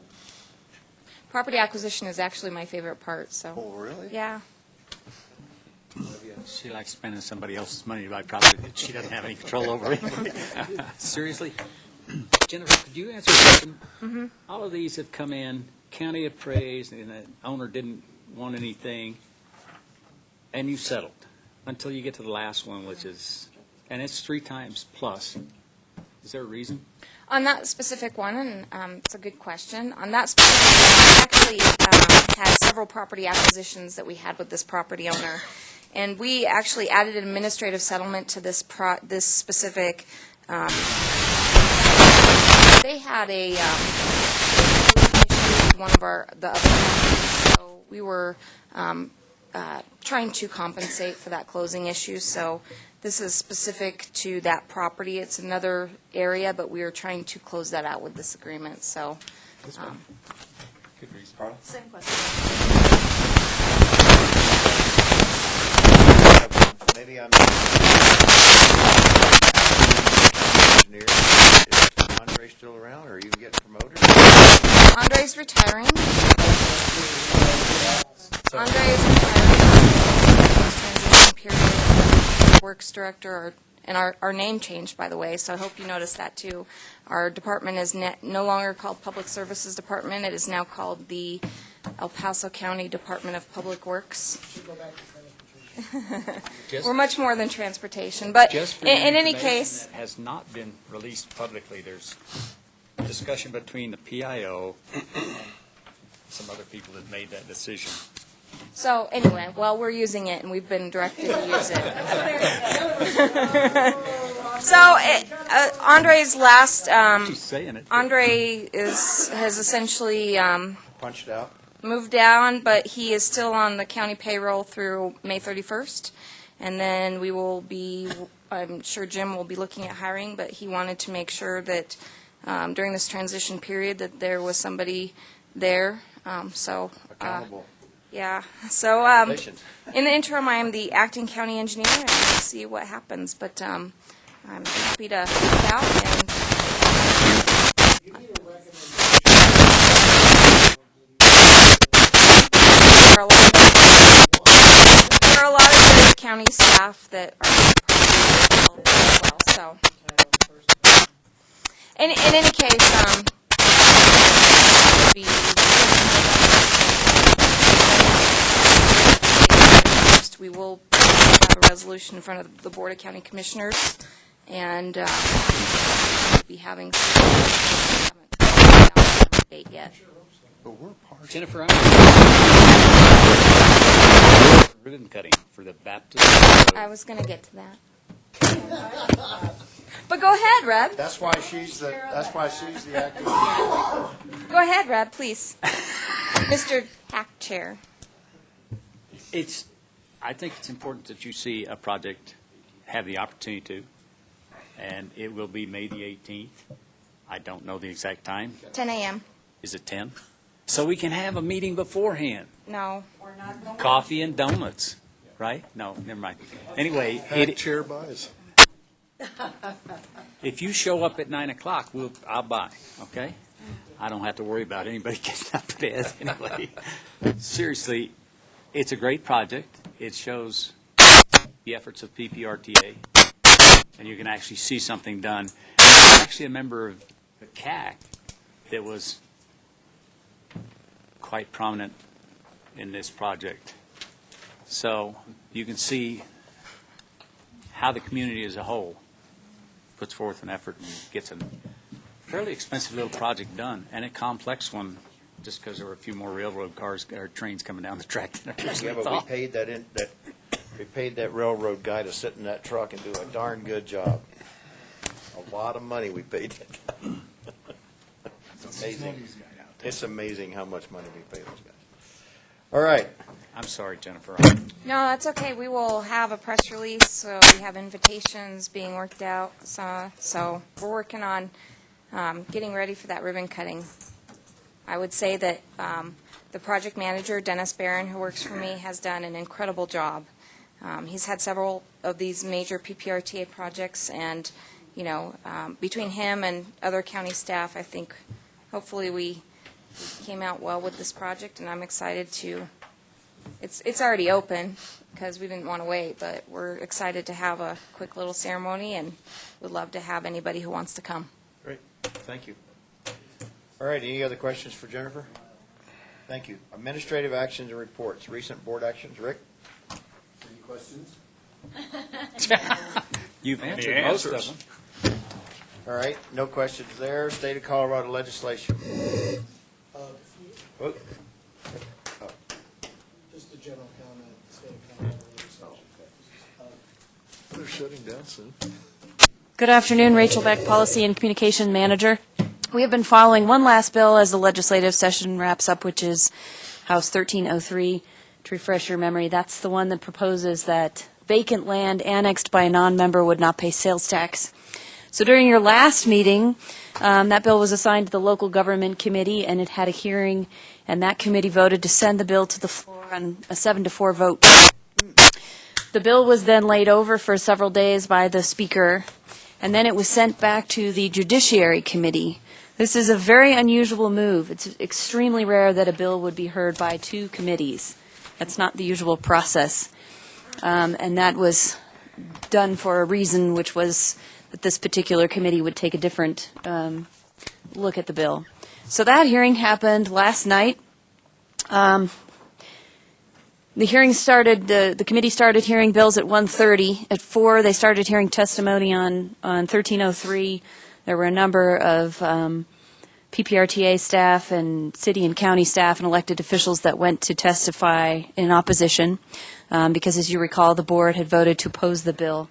Property acquisition is actually my favorite part, so. Oh, really? Yeah. She likes spending somebody else's money by property that she doesn't have any control over anyway. Seriously? Jennifer, could you answer a question? Mm-hmm. All of these have come in, county appraised, and the owner didn't want anything, and you settled until you get to the last one, which is, and it's 3 times plus. Is there a reason? On that specific one, and it's a good question, on that specific one, we actually had several property acquisitions that we had with this property owner, and we actually added an administrative settlement to this specific. They had a issue with one of the other properties, so we were trying to compensate for that closing issue. So this is specific to that property. It's another area, but we are trying to close that out with this agreement. So. Good reason. Carla? Same question. Maybe I'm engineer. Is Andre still around, or are you getting promoted? Andre's retiring. Andre is retiring. Transition period. Works director, and our name changed, by the way, so I hope you noticed that too. Our department is no longer called Public Services Department. It is now called the El Paso County Department of Public Works. We're much more than transportation, but Just for in any information case. that has not been released publicly, there's discussion between the PIO and some other people that made that decision. So anyway, well, we're using it, and we've been directed to use it. So Andre's last. She's saying it. Andre has essentially Punched out? moved down, but he is still on the county payroll through May 31st. And then we will be, I'm sure Jim will be looking at hiring, but he wanted to make sure that during this transition period that there was somebody there. Accountable. Yeah. So in the interim, I am the acting county engineer, and we'll see what happens. But I'm happy to help out. And there are a lot of good county staff that are as well. So, in any case, we will have a resolution in front of the Board of County Commissioners, and be having some date yet. But we're part. Jennifer, ribbon cutting for the Baptist. I was going to get to that. But go ahead, Reb. That's why she's the acting. Go ahead, Reb, please. Mr. Hack Chair. I think it's important that you see a project have the opportunity to, and it will be May the 18th. I don't know the exact time. 10 a.m. Is it 10? So we can have a meeting beforehand. No. Coffee and donuts, right? No, never mind. Anyway, Chair buys. if you show up at 9 o'clock, I'll buy, okay? I don't have to worry about anybody getting up to bed anyway. Seriously, it's a great project. It shows the efforts of PPRTA, and you can actually see something done. There's actually a member of the CAC that was quite prominent in this project. So you can see how the community as a whole puts forth an effort and gets a fairly expensive little project done, and a complex one, just because there were a few more railroad cars or trains coming down the track than I originally Yeah, but thought. we paid that railroad guy to sit in that truck and do a darn good job. A lot of money we paid that guy. It's amazing. It's amazing how much money we pay those guys. All right. I'm sorry, Jennifer. No, that's okay. We will have a press release. So we have invitations being worked out. So we're working on getting ready for that ribbon cutting. I would say that the project manager, Dennis Barron, who works for me, has done an incredible job. He's had several of these major PPRTA projects, and between him and other county staff, I think hopefully we came out well with this project, and I'm excited to. It's already open because we didn't want to wait, but we're excited to have a quick little ceremony, and would love to have anybody who wants to come. Great. Thank you. All right. Any other questions for Jennifer? Thank you. Administrative actions and reports. Recent board actions. Rick? Any questions? You've answered most of them. All right. No questions there. State of Colorado legislation. Oh. Just a general comment, state of Colorado legislation. They're shutting down soon. Good afternoon, Rachel Beck, Policy and Communication Manager. We have been following one last bill as the legislative session wraps up, which is House 1303. To refresh your memory, that's the one that proposes that vacant land annexed by a non-member would not pay sales tax. So during your last meeting, that bill was assigned to the Local Government Committee, and it had a hearing, and that committee voted to send the bill to the floor on a 7-4 vote. The bill was then laid over for several days by the Speaker, and then it was sent back to the Judiciary Committee. This is a very unusual move. It's extremely rare that a bill would be heard by two committees. That's not the usual process. And that was done for a reason, which was that this particular committee would take a different look at the bill. So that hearing happened last night. The hearing started, the committee started hearing bills at 1:30. At 4, they started hearing testimony on 1303. There were a number of PPRTA staff and city and county staff and elected officials that went to testify in opposition because, as you recall, the board had voted to oppose the bill.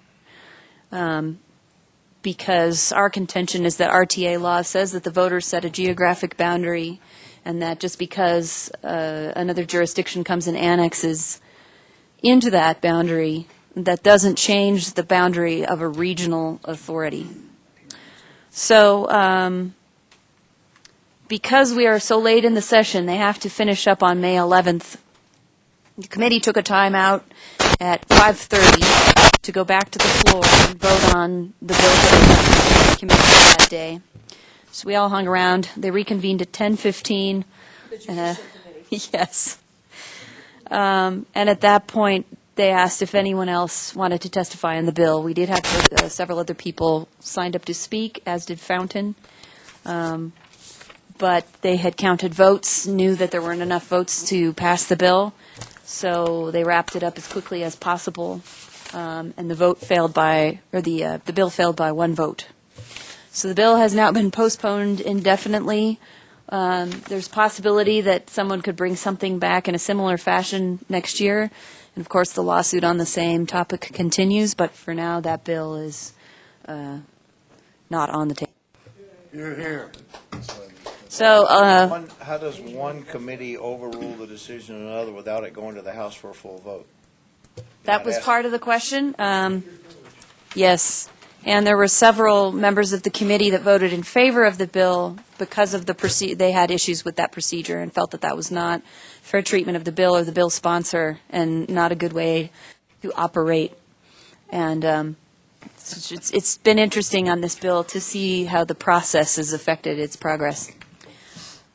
Because our contention is that RTA law says that the voters set a geographic boundary, and that just because another jurisdiction comes and annexes into that boundary, that doesn't change the boundary of a regional authority. So because we are so late in the session, they have to finish up on May 11th. The committee took a time out at 5:30 to go back to the floor and vote on the bill that the committee that day. So we all hung around. They reconvened at 10:15. Yes. And at that point, they asked if anyone else wanted to testify on the bill. We did have several other people signed up to speak, as did Fountain. But they had counted votes, knew that there weren't enough votes to pass the bill, so they wrapped it up as quickly as possible. And the vote failed by, or the bill failed by one vote. So the bill has now been postponed indefinitely. There's possibility that someone could bring something back in a similar fashion next year. And of course, the lawsuit on the same topic continues, but for now, that bill is not on the table. You're here. So, How does one committee overrule the decision of another without it going to the House for a full vote? that was part of the question. Yes. And there were several members of the committee that voted in favor of the bill because of they had issues with that procedure and felt that that was not fair treatment of the bill or the bill sponsor and not a good way to operate. And it's been interesting on this bill to see how the process has affected its progress.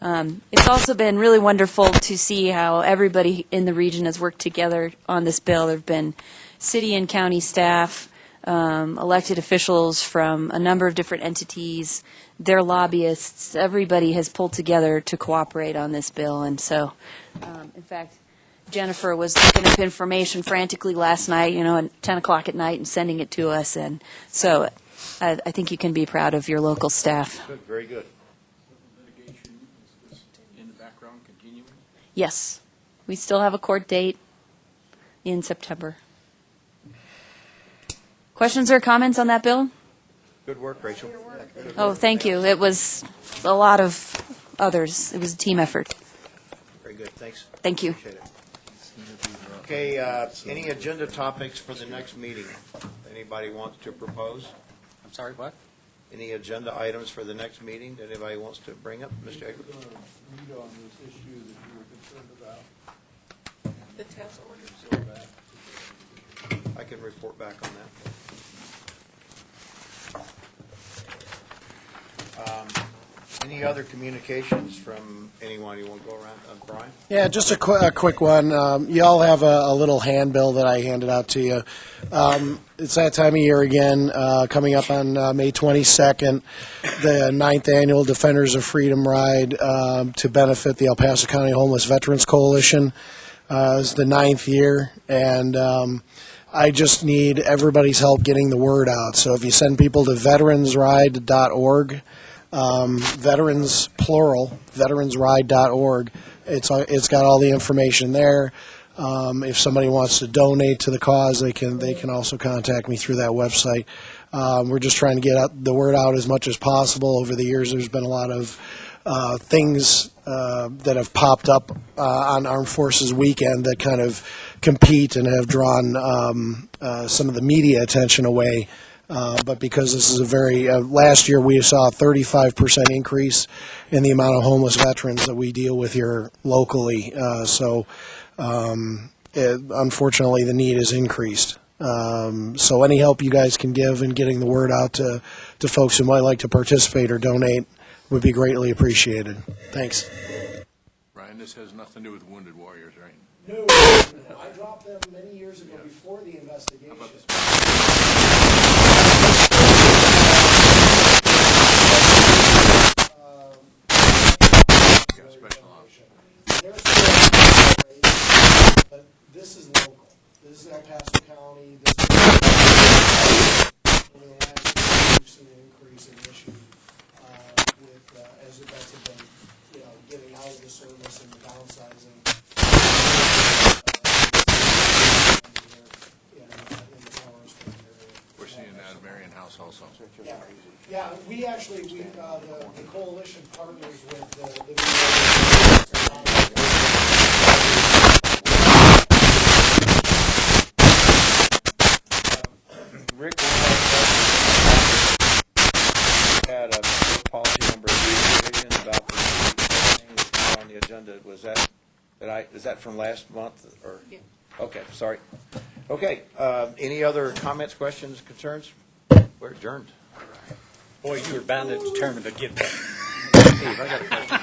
It's also been really wonderful to see how everybody in the region has worked together on this bill. There have been city and county staff, elected officials from a number of different entities, their lobbyists. Everybody has pulled together to cooperate on this bill. And so, in fact, Jennifer was looking up information frantically last night, at 10 o'clock at night and sending it to us. And so I think you can be proud of your local staff. Good, very good. Litigation is in the background continuing? Yes, we still have a court date in September. Questions or comments on that bill? Good work, Rachel. Oh, thank you. It was a lot of others. It was a team effort. Very good, thanks. Thank you. Appreciate it. Okay, any agenda topics for the next meeting? Anybody wants to propose? I'm sorry, what? Any agenda items for the next meeting that anybody wants to bring up? Mr. Eggers? Read on this issue that you were concerned about. The task order. I can report back on that. Any other communications from anyone? You want to go around? Brian? Yeah, just a quick one. You all have a little handbill that I handed out to you. It's that time of year again, coming up on May 22nd, the 9th Annual Defenders of Freedom Ride to benefit the El Paso County Homeless Veterans Coalition. It's the 9th year, and I just need everybody's help getting the word out. So if you send people to veteransride.org, veterans plural, veteransride.org. It's got all the information there. If somebody wants to donate to the cause, they can also contact me through that website. We're just trying to get the word out as much as possible. Over the years, there's been a lot of things that have popped up on Armed Forces Weekend that kind of compete and have drawn some of the media attention away. But because this is a very, last year we saw a 35% increase in the amount of homeless veterans that we deal with here locally. Unfortunately, the need has increased. So any help you guys can give in getting the word out to folks who might like to participate or donate would be greatly appreciated. Thanks. Brian, this has nothing to do with wounded warriors, right? No, I dropped them many years ago before the investigation. But this is local. This is El Paso County. This is over the last year, we've seen an increase in issue with as the vets have been, getting out of the service and downsizing. We're seeing that in Marion House also. Yeah, we actually, the coalition partners with the Rick, had a policy number revision about the thing that's on the agenda. Was is that from last month or? Yeah. Okay, sorry. Okay, any other comments, questions, concerns? We're adjourned. Boy, you were bound and determined to get that. Steve, I got a question.